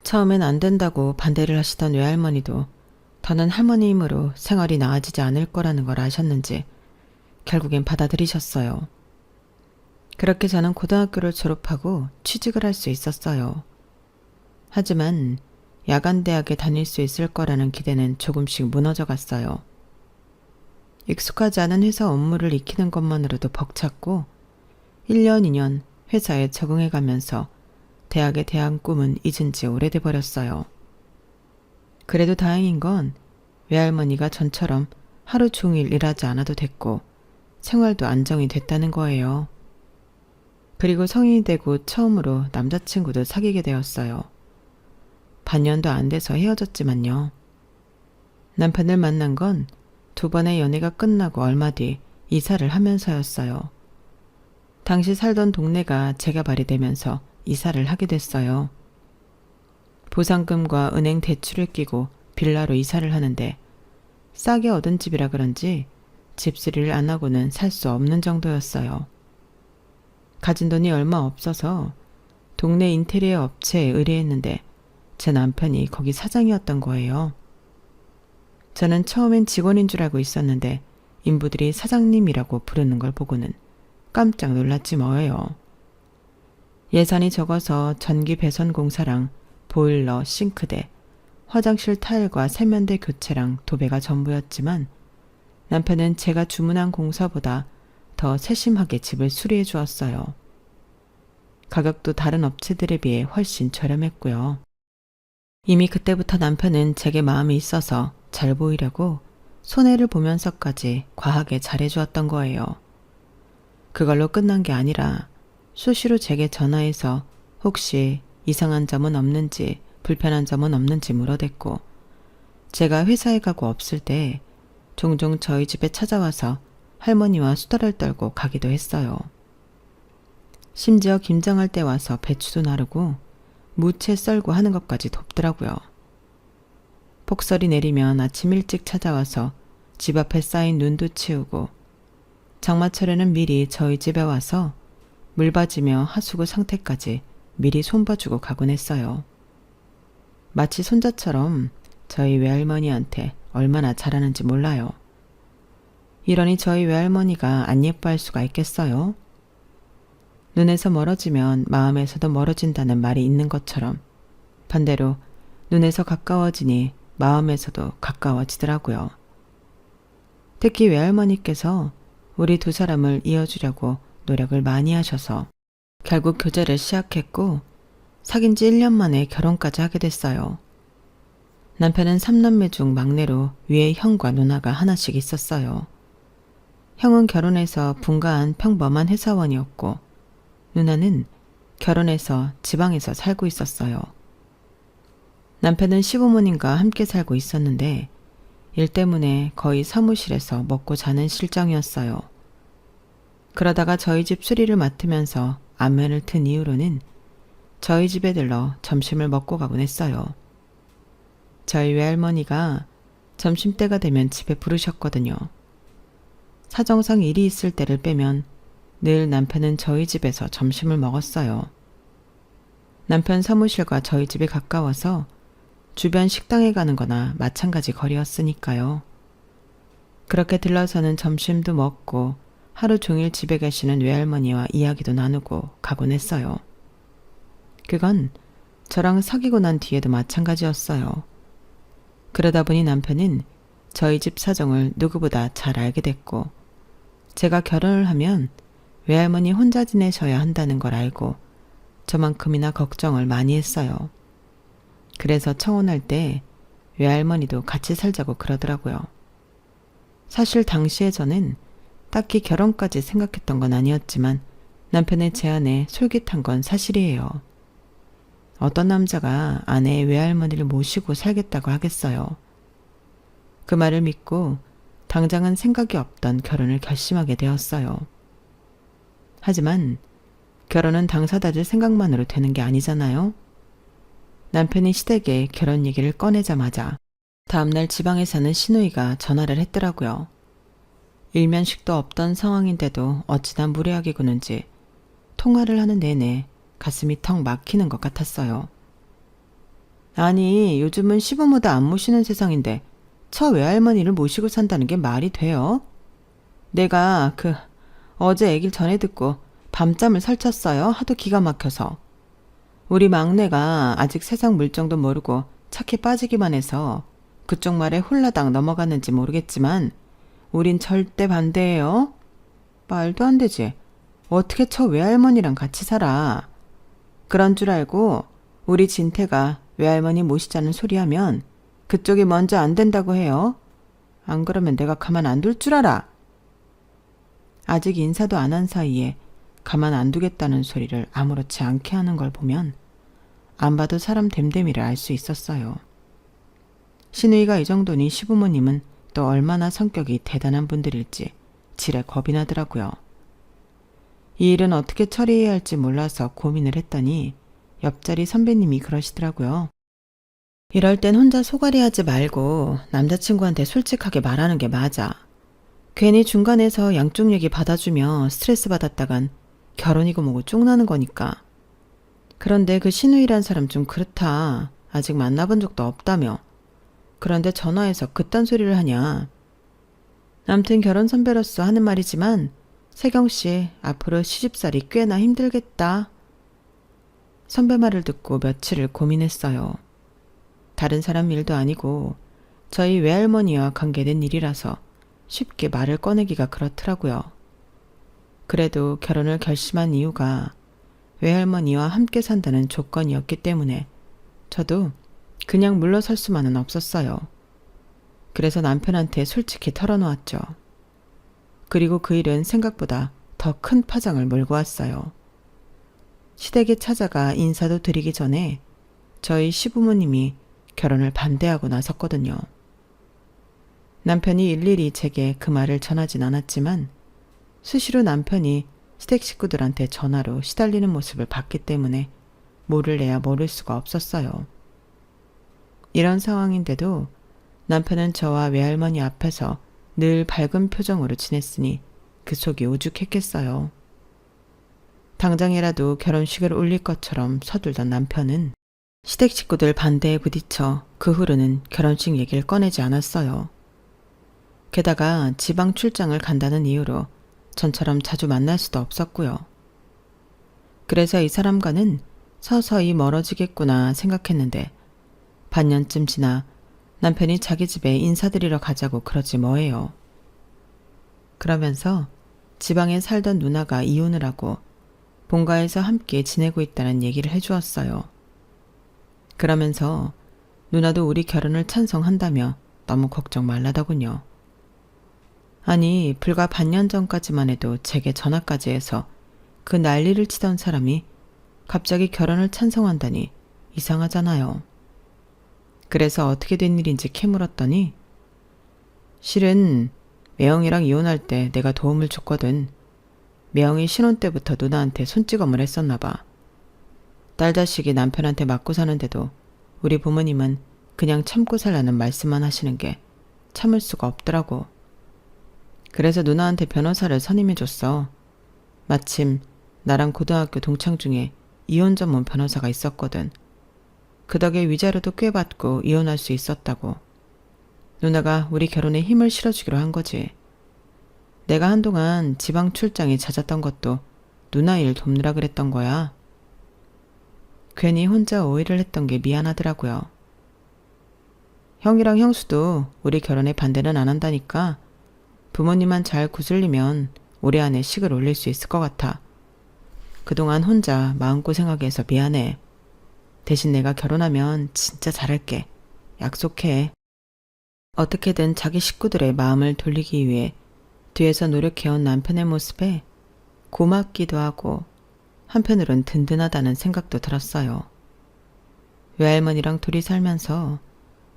처음엔 안 된다고 반대를 하시던 외할머니도 더는 할머니 힘으로 생활이 나아지지 않을 거라는 걸 아셨는지 결국엔 받아들이셨어요. 그렇게 저는 고등학교를 졸업하고 취직을 할 수 있었어요. 하지만 야간 대학에 다닐 수 있을 거라는 기대는 조금씩 무너져 갔어요. 익숙하지 않은 회사 업무를 익히는 것만으로도 벅찼고 1년, 2년 회사에 적응해 가면서 대학에 대한 꿈은 잊은 지 오래돼 버렸어요. 그래도 다행인 건 외할머니가 전처럼 하루 종일 일하지 않아도 됐고 생활도 안정이 됐다는 거예요. 그리고 성인이 되고 처음으로 남자친구도 사귀게 되었어요. 반년도 안 돼서 헤어졌지만요. 남편을 만난 건 2번의 연애가 끝나고 얼마 뒤 이사를 하면서였어요. 당시 살던 동네가 재개발이 되면서 이사를 하게 됐어요. 보상금과 은행 대출을 끼고 빌라로 이사를 하는데 싸게 얻은 집이라 그런지 집수리를 안 하고는 살 수 없는 정도였어요. 가진 돈이 얼마 없어서 동네 인테리어 업체에 의뢰했는데 제 남편이 거기 사장이었던 거예요. 저는 처음엔 직원인 줄 알고 있었는데 인부들이 사장님이라고 부르는 걸 보고는 깜짝 놀랐지 뭐예요. 예산이 적어서 전기 배선 공사랑 보일러, 싱크대, 화장실 타일과 세면대 교체랑 도배가 전부였지만 남편은 제가 주문한 공사보다 더 세심하게 집을 수리해 주었어요. 가격도 다른 업체들에 비해 훨씬 저렴했고요. 이미 그때부터 남편은 제게 마음이 있어서 잘 보이려고 손해를 보면서까지 과하게 잘해주었던 거예요. 그걸로 끝난 게 아니라 수시로 제게 전화해서 혹시 이상한 점은 없는지 불편한 점은 없는지 물어댔고 제가 회사에 가고 없을 때 종종 저희 집에 찾아와서 할머니와 수다를 떨고 가기도 했어요. 심지어 김장할 때 와서 배추도 나르고 무채 썰고 하는 것까지 돕더라고요. 폭설이 내리면 아침 일찍 찾아와서 집 앞에 쌓인 눈도 치우고 장마철에는 미리 저희 집에 와서 물 받으며 하수구 상태까지 미리 손봐주고 가곤 했어요. 마치 손자처럼 저희 외할머니한테 얼마나 잘하는지 몰라요. 이러니 저희 외할머니가 안 예뻐할 수가 있겠어요? 눈에서 멀어지면 마음에서도 멀어진다는 말이 있는 것처럼 반대로 눈에서 가까워지니 마음에서도 가까워지더라고요. 특히 외할머니께서 우리 두 사람을 이어주려고 노력을 많이 하셔서 결국 교제를 시작했고 사귄 지 1년 만에 결혼까지 하게 됐어요. 남편은 3남매 중 막내로 위에 형과 누나가 하나씩 있었어요. 형은 결혼해서 분가한 평범한 회사원이었고 누나는 결혼해서 지방에서 살고 있었어요. 남편은 시부모님과 함께 살고 있었는데 일 때문에 거의 사무실에서 먹고 자는 실정이었어요. 그러다가 저희 집 수리를 맡으면서 안면을 튼 이후로는 저희 집에 들러 점심을 먹고 가곤 했어요. 저희 외할머니가 점심때가 되면 집에 부르셨거든요. 사정상 일이 있을 때를 빼면 늘 남편은 저희 집에서 점심을 먹었어요. 남편 사무실과 저희 집이 가까워서 주변 식당에 가는 거나 마찬가지 거리였으니까요. 그렇게 들러서는 점심도 먹고 하루 종일 집에 계시는 외할머니와 이야기도 나누고 가곤 했어요. 그건 저랑 사귀고 난 뒤에도 마찬가지였어요. 그러다 보니 남편은 저희 집 사정을 누구보다 잘 알게 됐고 제가 결혼을 하면 외할머니 혼자 지내셔야 한다는 걸 알고 저만큼이나 걱정을 많이 했어요. 그래서 청혼할 때 외할머니도 같이 살자고 그러더라고요. 사실 당시에 저는 딱히 결혼까지 생각했던 건 아니었지만 남편의 제안에 솔깃한 건 사실이에요. 어떤 남자가 아내의 외할머니를 모시고 살겠다고 하겠어요. 그 말을 믿고 당장은 생각이 없던 결혼을 결심하게 되었어요. 하지만 결혼은 당사자들 생각만으로 되는 게 아니잖아요. 남편이 시댁에 결혼 얘기를 꺼내자마자 다음날 지방에 사는 시누이가 전화를 했더라고요. 일면식도 없던 상황인데도 어찌나 무례하게 구는지 통화를 하는 내내 가슴이 턱 막히는 것 같았어요. 아니, 요즘은 시부모도 안 모시는 세상인데 처 외할머니를 모시고 산다는 게 말이 돼요? 내가 어제 얘기를 전해 듣고 밤잠을 설쳤어요. 하도 기가 막혀서. 우리 막내가 아직 세상 물정도 모르고 착해 빠지기만 해서 그쪽 말에 홀라당 넘어갔는지 모르겠지만 우린 절대 반대예요. 말도 안 되지. 어떻게 처 외할머니랑 같이 살아. 그런 줄 알고 우리 진태가 외할머니 모시자는 소리 하면 그쪽이 먼저 안 된다고 해요. 안 그러면 내가 가만 안 둘 줄 알아. 아직 인사도 안 한 사이에 가만 안 두겠다는 소리를 아무렇지 않게 하는 걸 보면 안 봐도 사람 됨됨이를 알 수 있었어요. 시누이가 이 정도니 시부모님은 또 얼마나 성격이 대단한 분들일지 지레 겁이 나더라고요. 이 일은 어떻게 처리해야 할지 몰라서 고민을 했더니 옆자리 선배님이 그러시더라고요. 이럴 땐 혼자 소갈이하지 말고 남자친구한테 솔직하게 말하는 게 맞아. 괜히 중간에서 양쪽 얘기 받아주며 스트레스 받았다간 결혼이고 뭐고 쫑나는 거니까. 그런데 그 시누이란 사람 좀 그렇다. 아직 만나본 적도 없다며. 그런데 전화해서 그딴 소리를 하냐. 남튼 결혼 선배로서 하는 말이지만 세경씨 앞으로 시집살이 꽤나 힘들겠다. 선배 말을 듣고 며칠을 고민했어요. 다른 사람 일도 아니고 저희 외할머니와 관계된 일이라서 쉽게 말을 꺼내기가 그렇더라고요. 그래도 결혼을 결심한 이유가 외할머니와 함께 산다는 조건이었기 때문에 저도 그냥 물러설 수만은 없었어요. 그래서 남편한테 솔직히 털어놓았죠. 그리고 그 일은 생각보다 더 큰 파장을 몰고 왔어요. 시댁에 찾아가 인사도 드리기 전에 저희 시부모님이 결혼을 반대하고 나섰거든요. 남편이 일일이 제게 그 말을 전하진 않았지만 수시로 남편이 시댁 식구들한테 전화로 시달리는 모습을 봤기 때문에 모를래야 모를 수가 없었어요. 이런 상황인데도 남편은 저와 외할머니 앞에서 늘 밝은 표정으로 지냈으니 그 속이 오죽했겠어요. 당장이라도 결혼식을 올릴 것처럼 서둘던 남편은 시댁 식구들 반대에 부딪혀 그 후로는 결혼식 얘기를 꺼내지 않았어요. 게다가 지방 출장을 간다는 이유로 전처럼 자주 만날 수도 없었고요. 그래서 이 사람과는 서서히 멀어지겠구나 생각했는데 반년쯤 지나 남편이 자기 집에 인사드리러 가자고 그러지 뭐예요. 그러면서 지방에 살던 누나가 이혼을 하고 본가에서 함께 지내고 있다는 얘기를 해주었어요. 그러면서 누나도 우리 결혼을 찬성한다며 너무 걱정 말라더군요. 아니, 불과 반년 전까지만 해도 제게 전화까지 해서 그 난리를 치던 사람이 갑자기 결혼을 찬성한다니 이상하잖아요. 그래서 어떻게 된 일인지 캐물었더니 실은 매형이랑 이혼할 때 내가 도움을 줬거든. 매형이 신혼 때부터 누나한테 손찌검을 했었나 봐. 딸 자식이 남편한테 맞고 사는데도 우리 부모님은 그냥 참고 살라는 말씀만 하시는 게 참을 수가 없더라고. 그래서 누나한테 변호사를 선임해줬어. 마침 나랑 고등학교 동창 중에 이혼 전문 변호사가 있었거든. 그 덕에 위자료도 꽤 받고 이혼할 수 있었다고. 누나가 우리 결혼에 힘을 실어주기로 한 거지. 내가 한동안 지방 출장이 잦았던 것도 누나 일 돕느라 그랬던 거야. 괜히 혼자 오해를 했던 게 미안하더라고요. 형이랑 형수도 우리 결혼에 반대는 안 한다니까 부모님만 잘 구슬리면 올해 안에 식을 올릴 수 있을 것 같아. 그동안 혼자 마음고생하게 해서 미안해. 대신 내가 결혼하면 진짜 잘할게. 약속해. 어떻게든 자기 식구들의 마음을 돌리기 위해 뒤에서 노력해온 남편의 모습에 고맙기도 하고 한편으론 든든하다는 생각도 들었어요. 외할머니랑 둘이 살면서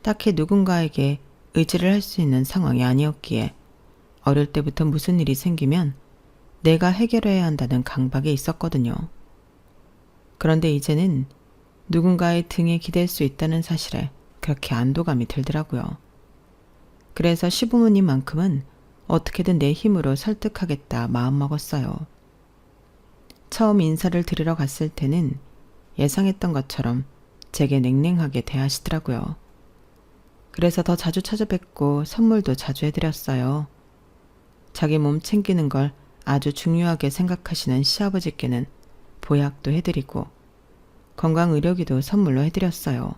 딱히 누군가에게 의지를 할 수 있는 상황이 아니었기에 어릴 때부터 무슨 일이 생기면 내가 해결해야 한다는 강박이 있었거든요. 그런데 이제는 누군가의 등에 기댈 수 있다는 사실에 그렇게 안도감이 들더라고요. 그래서 시부모님만큼은 어떻게든 내 힘으로 설득하겠다 마음먹었어요. 처음 인사를 드리러 갔을 때는 예상했던 것처럼 제게 냉랭하게 대하시더라고요. 그래서 더 자주 찾아뵙고 선물도 자주 해드렸어요. 자기 몸 챙기는 걸 아주 중요하게 생각하시는 시아버지께는 보약도 해드리고 건강의료기도 선물로 해드렸어요.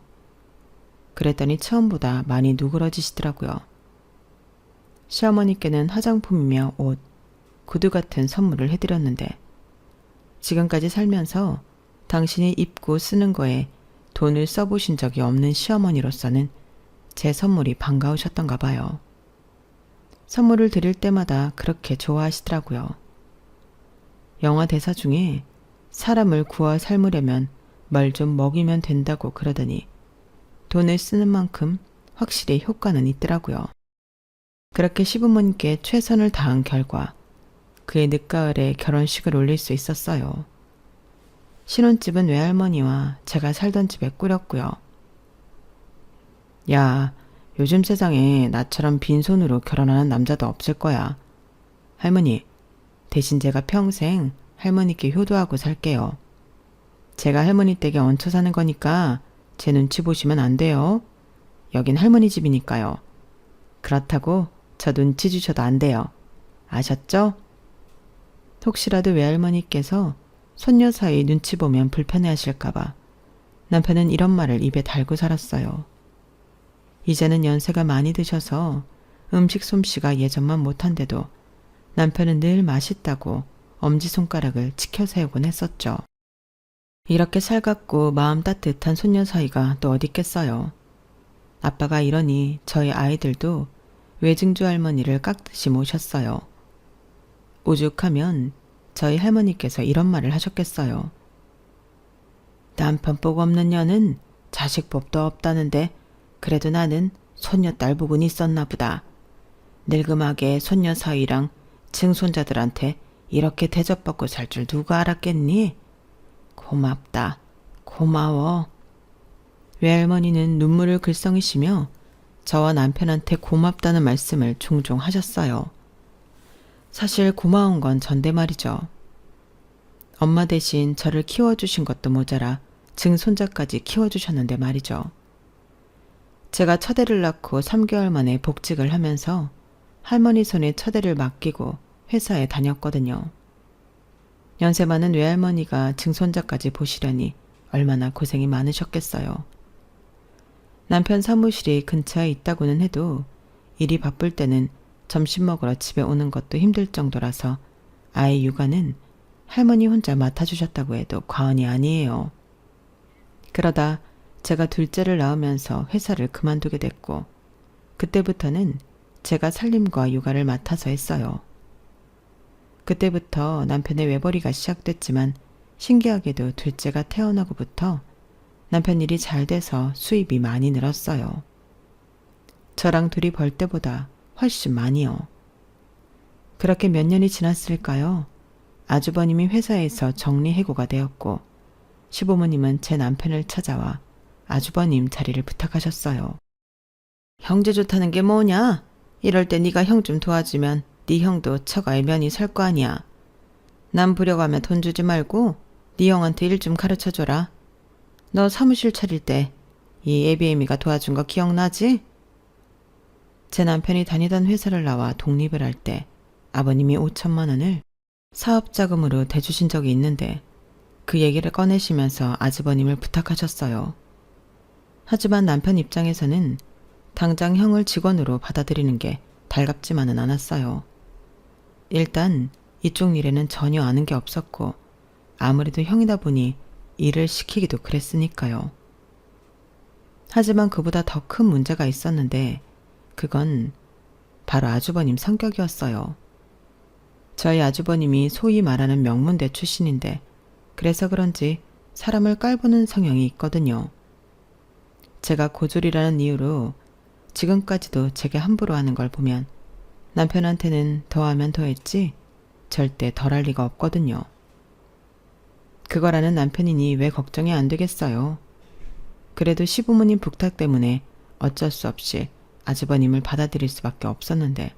그랬더니 처음보다 많이 누그러지시더라고요. 시어머니께는 화장품이며 옷, 구두 같은 선물을 해드렸는데 지금까지 살면서 당신이 입고 쓰는 거에 돈을 써보신 적이 없는 시어머니로서는 제 선물이 반가우셨던가 봐요. 선물을 드릴 때마다 그렇게 좋아하시더라고요. 영화 대사 중에 사람을 구워 삶으려면 뭘 좀 먹이면 된다고 그러더니 돈을 쓰는 만큼 확실히 효과는 있더라고요. 그렇게 시부모님께 최선을 다한 결과 그의 늦가을에 결혼식을 올릴 수 있었어요. 신혼집은 외할머니와 제가 살던 집에 꾸렸고요. 야, 요즘 세상에 나처럼 빈손으로 결혼하는 남자도 없을 거야. 할머니, 대신 제가 평생 할머니께 효도하고 살게요. 제가 할머니 댁에 얹혀 사는 거니까 제 눈치 보시면 안 돼요. 여긴 할머니 집이니까요. 그렇다고 저 눈치 주셔도 안 돼요. 아셨죠? 혹시라도 외할머니께서 손녀 사이 눈치 보면 불편해하실까봐 남편은 이런 말을 입에 달고 살았어요. 이제는 연세가 많이 드셔서 음식 솜씨가 예전만 못한데도 남편은 늘 맛있다고 엄지손가락을 치켜 세우곤 했었죠. 이렇게 살갑고 마음 따뜻한 손녀 사이가 또 어디 있겠어요. 아빠가 이러니 저희 아이들도 외증조 할머니를 깍듯이 모셨어요. 오죽하면 저희 할머니께서 이런 말을 하셨겠어요. 남편복 없는 년은 자식복도 없다는데 그래도 나는 손녀딸 복은 있었나 보다. 늙음하게 손녀 사위랑 증손자들한테 이렇게 대접받고 살 줄 누가 알았겠니? 고맙다. 고마워. 외할머니는 눈물을 글썽이시며 저와 남편한테 고맙다는 말씀을 종종 하셨어요. 사실 고마운 건 전데 말이죠. 엄마 대신 저를 키워주신 것도 모자라 증손자까지 키워주셨는데 말이죠. 제가 첫애를 낳고 3개월 만에 복직을 하면서 할머니 손에 첫애를 맡기고 회사에 다녔거든요. 연세 많은 외할머니가 증손자까지 보시려니 얼마나 고생이 많으셨겠어요. 남편 사무실이 근처에 있다고는 해도 일이 바쁠 때는 점심 먹으러 집에 오는 것도 힘들 정도라서 아이 육아는 할머니 혼자 맡아주셨다고 해도 과언이 아니에요. 그러다 제가 둘째를 낳으면서 회사를 그만두게 됐고 그때부터는 제가 살림과 육아를 맡아서 했어요. 그때부터 남편의 외벌이가 시작됐지만 신기하게도 둘째가 태어나고부터 남편 일이 잘 돼서 수입이 많이 늘었어요. 저랑 둘이 벌 때보다 훨씬 많이요. 그렇게 몇 년이 지났을까요? 아주버님이 회사에서 정리해고가 되었고 시부모님은 제 남편을 찾아와 아주버님 자리를 부탁하셨어요. 형제 좋다는 게 뭐냐? 이럴 때 네가 형 좀 도와주면 네 형도 처가에 면이 설 거 아니야. 남 부려가며 돈 주지 말고 네 형한테 일 좀 가르쳐줘라. 너 사무실 차릴 때 이 예비애미가 도와준 거 기억나지? 제 남편이 다니던 회사를 나와 독립을 할 때 아버님이 5천만 원을 사업자금으로 대주신 적이 있는데 그 얘기를 꺼내시면서 아주버님을 부탁하셨어요. 하지만 남편 입장에서는 당장 형을 직원으로 받아들이는 게 달갑지만은 않았어요. 일단 이쪽 일에는 전혀 아는 게 없었고 아무래도 형이다 보니 일을 시키기도 그랬으니까요. 하지만 그보다 더 큰 문제가 있었는데 그건 바로 아주버님 성격이었어요. 저희 아주버님이 소위 말하는 명문대 출신인데 그래서 그런지 사람을 깔보는 성향이 있거든요. 제가 고졸이라는 이유로 지금까지도 제게 함부로 하는 걸 보면 남편한테는 더하면 더했지 절대 덜할 리가 없거든요. 그걸 아는 남편이니 왜 걱정이 안 되겠어요. 그래도 시부모님 부탁 때문에 어쩔 수 없이 아주버님을 받아들일 수밖에 없었는데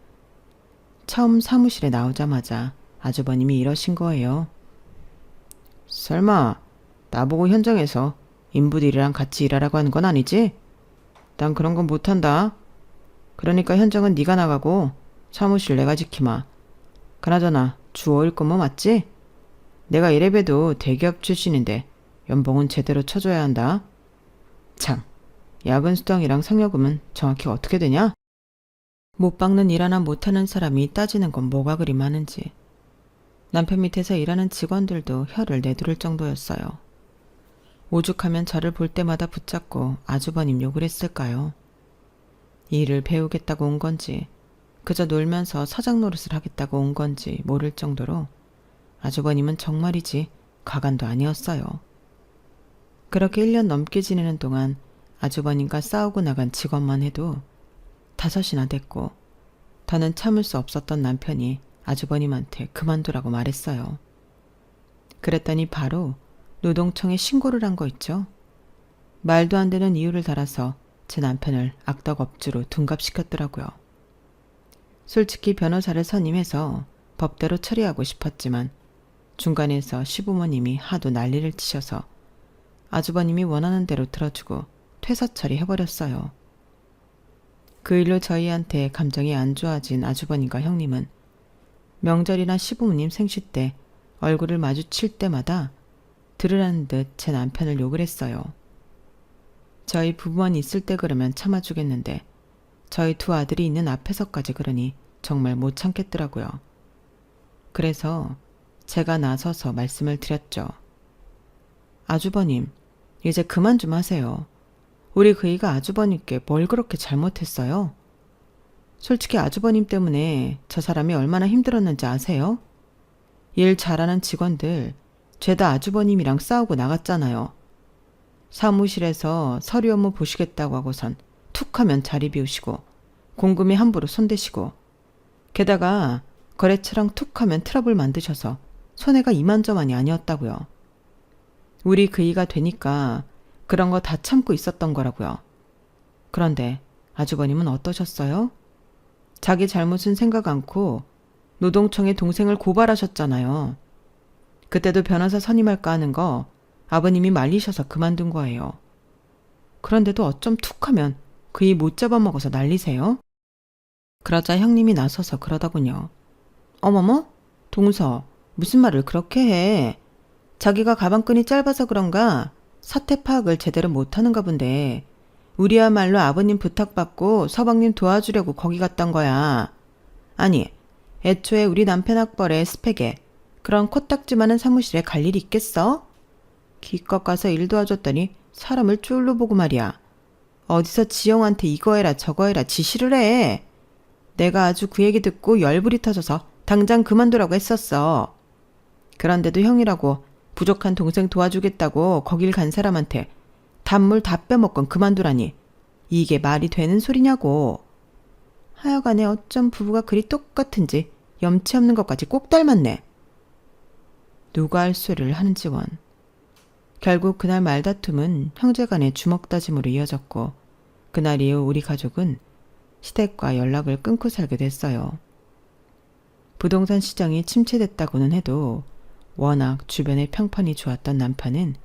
처음 사무실에 나오자마자 아주버님이 이러신 거예요. 설마 나보고 현장에서 인부들이랑 같이 일하라고 하는 건 아니지? 난 그런 건 못한다. 그러니까 현장은 네가 나가고 사무실 내가 지키마. 그나저나 주 5일 근무 맞지? 내가 이래봬도 대기업 출신인데 연봉은 제대로 쳐줘야 한다. 참, 야근 수당이랑 상여금은 정확히 어떻게 되냐? 못 박는 일 하나 못하는 사람이 따지는 건 뭐가 그리 많은지. 남편 밑에서 일하는 직원들도 혀를 내두를 정도였어요. 오죽하면 저를 볼 때마다 붙잡고 아주버님 욕을 했을까요? 일을 배우겠다고 온 건지 그저 놀면서 사장 노릇을 하겠다고 온 건지 모를 정도로 아주버님은 정말이지 가관도 아니었어요. 그렇게 1년 넘게 지내는 동안 아주버님과 싸우고 나간 직원만 해도 5이나 됐고 더는 참을 수 없었던 남편이 아주버님한테 그만두라고 말했어요. 그랬더니 바로 노동청에 신고를 한 거 있죠. 말도 안 되는 이유를 달아서 제 남편을 악덕업주로 둔갑시켰더라고요. 솔직히 변호사를 선임해서 법대로 처리하고 싶었지만 중간에서 시부모님이 하도 난리를 치셔서 아주버님이 원하는 대로 들어주고 퇴사 처리해버렸어요. 그 일로 저희한테 감정이 안 좋아진 아주버님과 형님은 명절이나 시부모님 생시 때 얼굴을 마주칠 때마다 들으라는 듯 제 남편을 욕을 했어요. 저희 부부만 있을 때 그러면 참아주겠는데 저희 두 아들이 있는 앞에서까지 그러니 정말 못 참겠더라고요. 그래서 제가 나서서 말씀을 드렸죠. 아주버님, 이제 그만 좀 하세요. 우리 그이가 아주버님께 뭘 그렇게 잘못했어요? 솔직히 아주버님 때문에 저 사람이 얼마나 힘들었는지 아세요? 일 잘하는 직원들 죄다 아주버님이랑 싸우고 나갔잖아요. 사무실에서 서류 업무 보시겠다고 하고선 툭 하면 자리 비우시고 공금에 함부로 손대시고 게다가 거래처랑 툭 하면 트러블 만드셔서 손해가 이만저만이 아니었다고요. 우리 그이가 되니까 그런 거 다 참고 있었던 거라고요. 그런데 아주버님은 어떠셨어요? 자기 잘못은 생각 않고 노동청에 동생을 고발하셨잖아요. 그때도 변호사 선임할까 하는 거 아버님이 말리셔서 그만둔 거예요. 그런데도 어쩜 툭 하면 그이 못 잡아먹어서 난리세요? 그러자 형님이 나서서 그러더군요. 어머머? 동서, 무슨 말을 그렇게 해. 자기가 가방끈이 짧아서 그런가 사태 파악을 제대로 못하는가 본데 우리야말로 아버님 부탁받고 서방님 도와주려고 거기 갔던 거야. 아니, 애초에 우리 남편 학벌에 스펙에 그런 코딱지만한 사무실에 갈 일이 있겠어? 기껏 가서 일 도와줬더니 사람을 쫄로 보고 말이야. 어디서 지영한테 이거 해라 저거 해라 지시를 해. 내가 아주 그 얘기 듣고 열불이 터져서 당장 그만두라고 했었어. 그런데도 형이라고 부족한 동생 도와주겠다고 거길 간 사람한테 단물 다 빼먹곤 그만두라니 이게 말이 되는 소리냐고. 하여간에 어쩜 부부가 그리 똑같은지 염치 없는 것까지 꼭 닮았네. 누가 할 소리를 하는지 원. 결국 그날 말다툼은 형제간의 주먹다짐으로 이어졌고 그날 이후 우리 가족은 시댁과 연락을 끊고 살게 됐어요. 부동산 시장이 침체됐다고는 해도 워낙 주변에 평판이 좋았던 남편은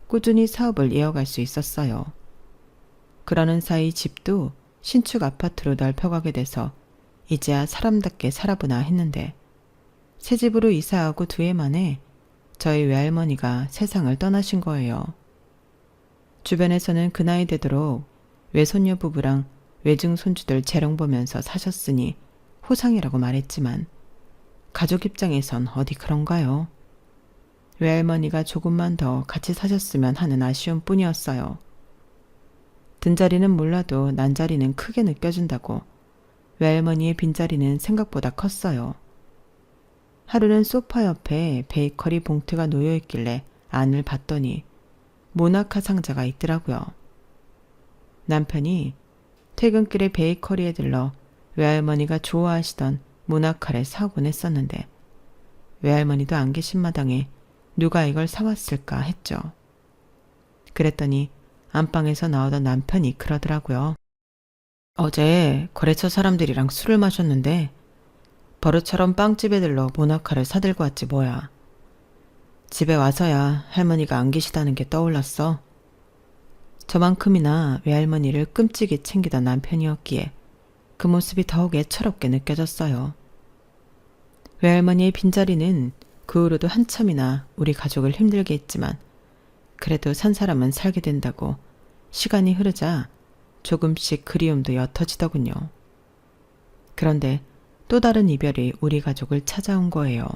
꾸준히 사업을 이어갈 수 있었어요. 그러는 사이 집도 신축 아파트로 넓혀가게 돼서 이제야 사람답게 살아보나 했는데 새 집으로 이사하고 2해 만에 저희 외할머니가 세상을 떠나신 거예요. 주변에서는 그 나이 되도록 외손녀 부부랑 외증 손주들 재롱 보면서 사셨으니 호상이라고 말했지만 가족 입장에선 어디 그런가요? 외할머니가 조금만 더 같이 사셨으면 하는 아쉬움 뿐이었어요. 든자리는 몰라도 난자리는 크게 느껴진다고 외할머니의 빈자리는 생각보다 컸어요. 하루는 소파 옆에 베이커리 봉투가 놓여있길래 안을 봤더니 모나카 상자가 있더라고요. 남편이 퇴근길에 베이커리에 들러 외할머니가 좋아하시던 모나카를 사오곤 했었는데 외할머니도 안 계신 마당에 누가 이걸 사왔을까 했죠. 그랬더니 안방에서 나오던 남편이 그러더라고요. 어제 거래처 사람들이랑 술을 마셨는데 버릇처럼 빵집에 들러 모나카를 사들고 왔지 뭐야. 집에 와서야 할머니가 안 계시다는 게 떠올랐어. 저만큼이나 외할머니를 끔찍이 챙기던 남편이었기에 그 모습이 더욱 애처롭게 느껴졌어요. 외할머니의 빈자리는 그 후로도 한참이나 우리 가족을 힘들게 했지만 그래도 산 사람은 살게 된다고 시간이 흐르자 조금씩 그리움도 옅어지더군요. 그런데 또 다른 이별이 우리 가족을 찾아온 거예요.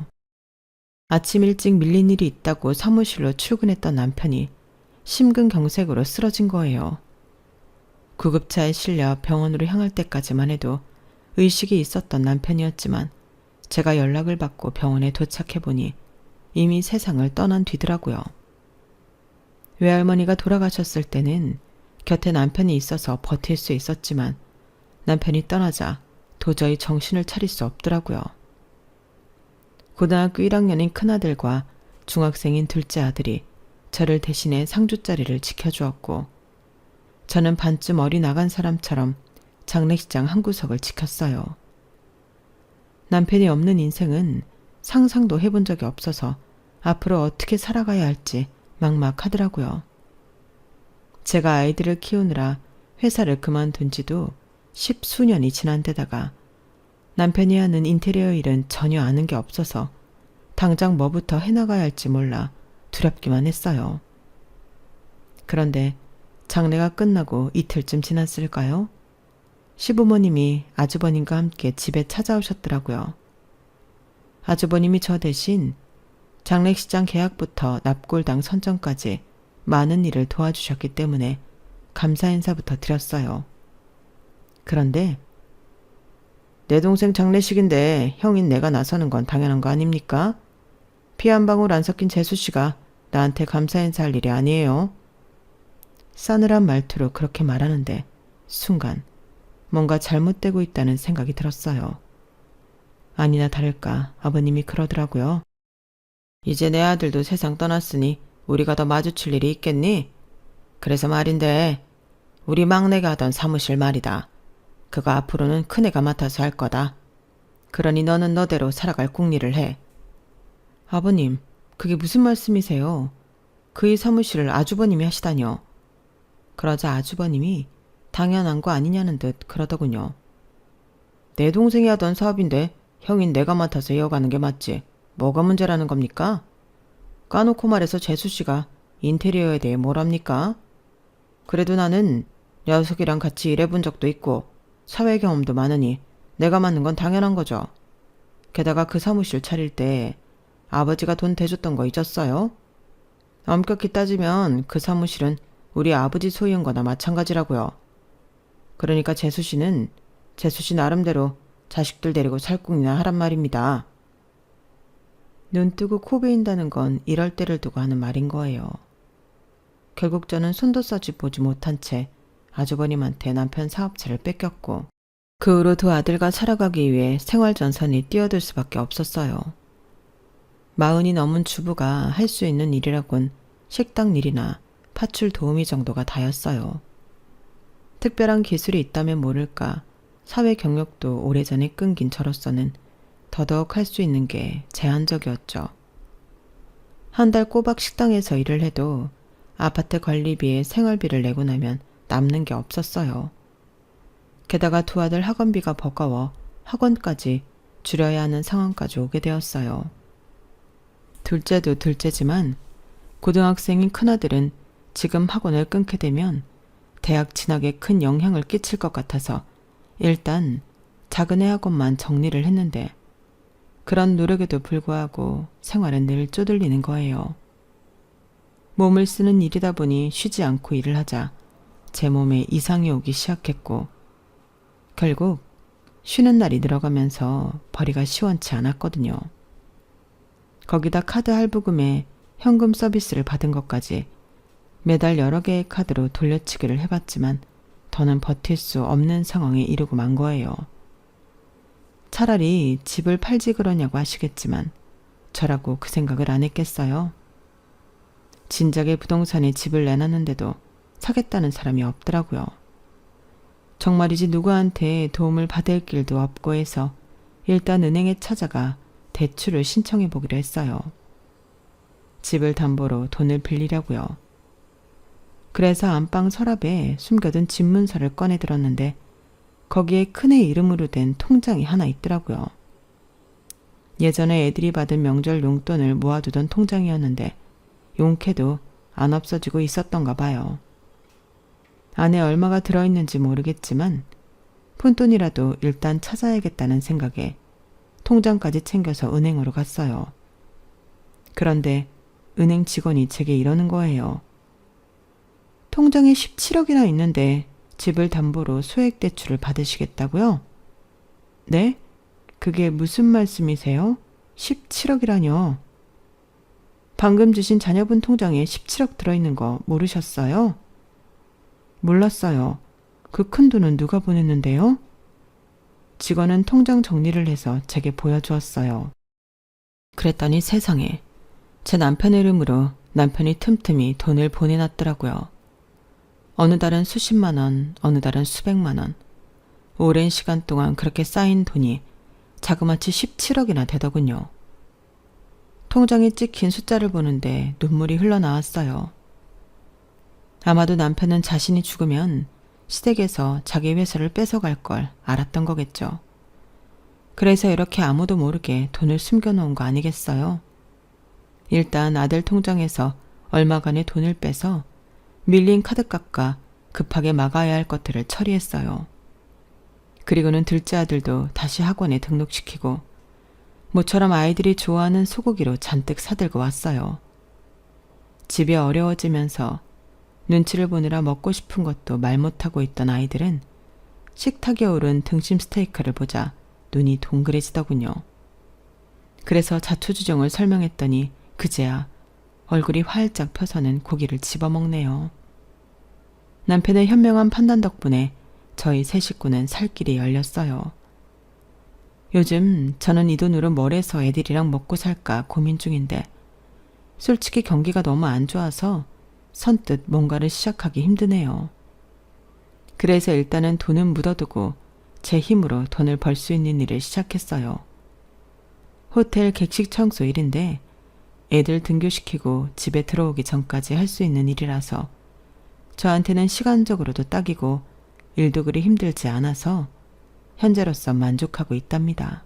아침 일찍 밀린 일이 있다고 사무실로 출근했던 남편이 심근경색으로 쓰러진 거예요. 구급차에 실려 병원으로 향할 때까지만 해도 의식이 있었던 남편이었지만 제가 연락을 받고 병원에 도착해보니 이미 세상을 떠난 뒤더라고요. 외할머니가 돌아가셨을 때는 곁에 남편이 있어서 버틸 수 있었지만 남편이 떠나자 도저히 정신을 차릴 수 없더라고요. 고등학교 1학년인 큰아들과 중학생인 둘째 아들이 저를 대신해 상주자리를 지켜주었고 저는 반쯤 어리 나간 사람처럼 장례식장 한 구석을 지켰어요. 남편이 없는 인생은 상상도 해본 적이 없어서 앞으로 어떻게 살아가야 할지 막막하더라고요. 제가 아이들을 키우느라 회사를 그만둔 지도 10수년이 지난 데다가 남편이 하는 인테리어 일은 전혀 아는 게 없어서 당장 뭐부터 해나가야 할지 몰라 두렵기만 했어요. 그런데 장례가 끝나고 이틀쯤 지났을까요? 시부모님이 아주버님과 함께 집에 찾아오셨더라고요. 아주버님이 저 대신 장례식장 계약부터 납골당 선정까지 많은 일을 도와주셨기 때문에 감사 인사부터 드렸어요. 그런데 내 동생 장례식인데 형인 내가 나서는 건 당연한 거 아닙니까? 피 한 방울 안 섞인 재수씨가 나한테 감사 인사할 일이 아니에요. 싸늘한 말투로 그렇게 말하는데 순간 뭔가 잘못되고 있다는 생각이 들었어요. 아니나 다를까 아버님이 그러더라고요. 이제 내 아들도 세상 떠났으니 우리가 더 마주칠 일이 있겠니? 그래서 말인데 우리 막내가 하던 사무실 말이다. 그거 앞으로는 큰애가 맡아서 할 거다. 그러니 너는 너대로 살아갈 궁리를 해. 아버님, 그게 무슨 말씀이세요? 그의 사무실을 아주버님이 하시다뇨. 그러자 아주버님이 당연한 거 아니냐는 듯 그러더군요. 내 동생이 하던 사업인데 형인 내가 맡아서 이어가는 게 맞지. 뭐가 문제라는 겁니까? 까놓고 말해서 재수씨가 인테리어에 대해 뭘 합니까? 그래도 나는 녀석이랑 같이 일해본 적도 있고 사회 경험도 많으니 내가 맡는 건 당연한 거죠. 게다가 그 사무실 차릴 때 아버지가 돈 대줬던 거 잊었어요? 엄격히 따지면 그 사무실은 우리 아버지 소유인 거나 마찬가지라고요. 그러니까 재수씨는 재수씨 나름대로 자식들 데리고 살궁이나 하란 말입니다. 눈 뜨고 코 베인다는 건 이럴 때를 두고 하는 말인 거예요. 결국 저는 손도 써지 보지 못한 채 아주버님한테 남편 사업체를 뺏겼고 그 후로 두 아들과 살아가기 위해 생활전선이 뛰어들 수밖에 없었어요. 40이 넘은 주부가 할 수 있는 일이라곤 식당 일이나 파출 도우미 정도가 다였어요. 특별한 기술이 있다면 모를까 사회 경력도 오래전에 끊긴 저로서는 더더욱 할 수 있는 게 제한적이었죠. 한 달 꼬박 식당에서 일을 해도 아파트 관리비에 생활비를 내고 나면 남는 게 없었어요. 게다가 두 아들 학원비가 버거워 학원까지 줄여야 하는 상황까지 오게 되었어요. 둘째도 둘째지만 고등학생인 큰아들은 지금 학원을 끊게 되면 대학 진학에 큰 영향을 끼칠 것 같아서 일단 작은 애 학원만 정리를 했는데 그런 노력에도 불구하고 생활은 늘 쪼들리는 거예요. 몸을 쓰는 일이다 보니 쉬지 않고 일을 하자 제 몸에 이상이 오기 시작했고 결국 쉬는 날이 늘어가면서 벌이가 시원치 않았거든요. 거기다 카드 할부금에 현금 서비스를 받은 것까지 매달 여러 개의 카드로 돌려치기를 해봤지만 더는 버틸 수 없는 상황에 이르고 만 거예요. 차라리 집을 팔지 그러냐고 하시겠지만 저라고 그 생각을 안 했겠어요. 진작에 부동산에 집을 내놨는데도 사겠다는 사람이 없더라고요. 정말이지 누구한테 도움을 받을 길도 없고 해서 일단 은행에 찾아가 대출을 신청해 보기로 했어요. 집을 담보로 돈을 빌리려고요. 그래서 안방 서랍에 숨겨둔 집 문서를 꺼내 들었는데 거기에 큰애 이름으로 된 통장이 하나 있더라고요. 예전에 애들이 받은 명절 용돈을 모아두던 통장이었는데 용케도 안 없어지고 있었던가 봐요. 안에 얼마가 들어있는지 모르겠지만 푼돈이라도 일단 찾아야겠다는 생각에 통장까지 챙겨서 은행으로 갔어요. 그런데 은행 직원이 제게 이러는 거예요. 통장에 17억이나 있는데 집을 담보로 소액대출을 받으시겠다고요? 네? 그게 무슨 말씀이세요? 17억이라뇨? 방금 주신 자녀분 통장에 17억 들어있는 거 모르셨어요? 몰랐어요. 그 큰 돈은 누가 보냈는데요? 직원은 통장 정리를 해서 제게 보여주었어요. 그랬더니 세상에 제 남편 이름으로 남편이 틈틈이 돈을 보내놨더라고요. 어느 달은 수십만 원, 어느 달은 수백만 원. 오랜 시간 동안 그렇게 쌓인 돈이 자그마치 17억이나 되더군요. 통장에 찍힌 숫자를 보는데 눈물이 흘러나왔어요. 아마도 남편은 자신이 죽으면 시댁에서 자기 회사를 뺏어갈 걸 알았던 거겠죠. 그래서 이렇게 아무도 모르게 돈을 숨겨놓은 거 아니겠어요? 일단 아들 통장에서 얼마간의 돈을 빼서 밀린 카드값과 급하게 막아야 할 것들을 처리했어요. 그리고는 둘째 아들도 다시 학원에 등록시키고 모처럼 아이들이 좋아하는 소고기로 잔뜩 사들고 왔어요. 집이 어려워지면서 눈치를 보느라 먹고 싶은 것도 말 못하고 있던 아이들은 식탁에 오른 등심 스테이크를 보자 눈이 동그래지더군요. 그래서 자초지종을 설명했더니 그제야 얼굴이 활짝 펴서는 고기를 집어먹네요. 남편의 현명한 판단 덕분에 저희 세 식구는 살 길이 열렸어요. 요즘 저는 이 돈으로 뭘 해서 애들이랑 먹고 살까 고민 중인데 솔직히 경기가 너무 안 좋아서 선뜻 뭔가를 시작하기 힘드네요. 그래서 일단은 돈은 묻어두고 제 힘으로 돈을 벌 수 있는 일을 시작했어요. 호텔 객실 청소 일인데 애들 등교시키고 집에 들어오기 전까지 할 수 있는 일이라서 저한테는 시간적으로도 딱이고 일도 그리 힘들지 않아서 현재로서 만족하고 있답니다.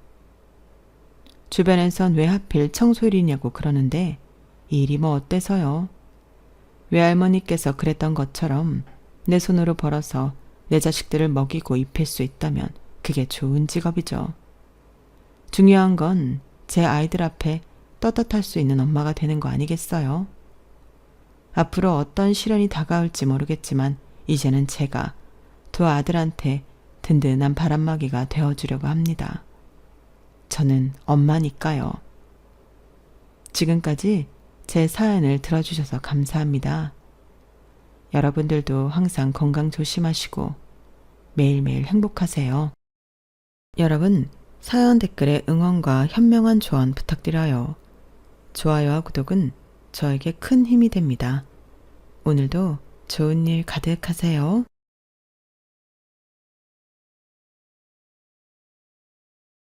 주변에선 왜 하필 청소일이냐고 그러는데 이 일이 뭐 어때서요? 외할머니께서 그랬던 것처럼 내 손으로 벌어서 내 자식들을 먹이고 입힐 수 있다면 그게 좋은 직업이죠. 중요한 건 제 아이들 앞에 떳떳할 수 있는 엄마가 되는 거 아니겠어요? 앞으로 어떤 시련이 다가올지 모르겠지만 이제는 제가 두 아들한테 든든한 바람막이가 되어주려고 합니다. 저는 엄마니까요. 지금까지 제 사연을 들어주셔서 감사합니다. 여러분들도 항상 건강 조심하시고 매일매일 행복하세요. 여러분, 사연 댓글에 응원과 현명한 조언 부탁드려요. 좋아요와 구독은 저에게 큰 힘이 됩니다. 오늘도 좋은 일 가득하세요.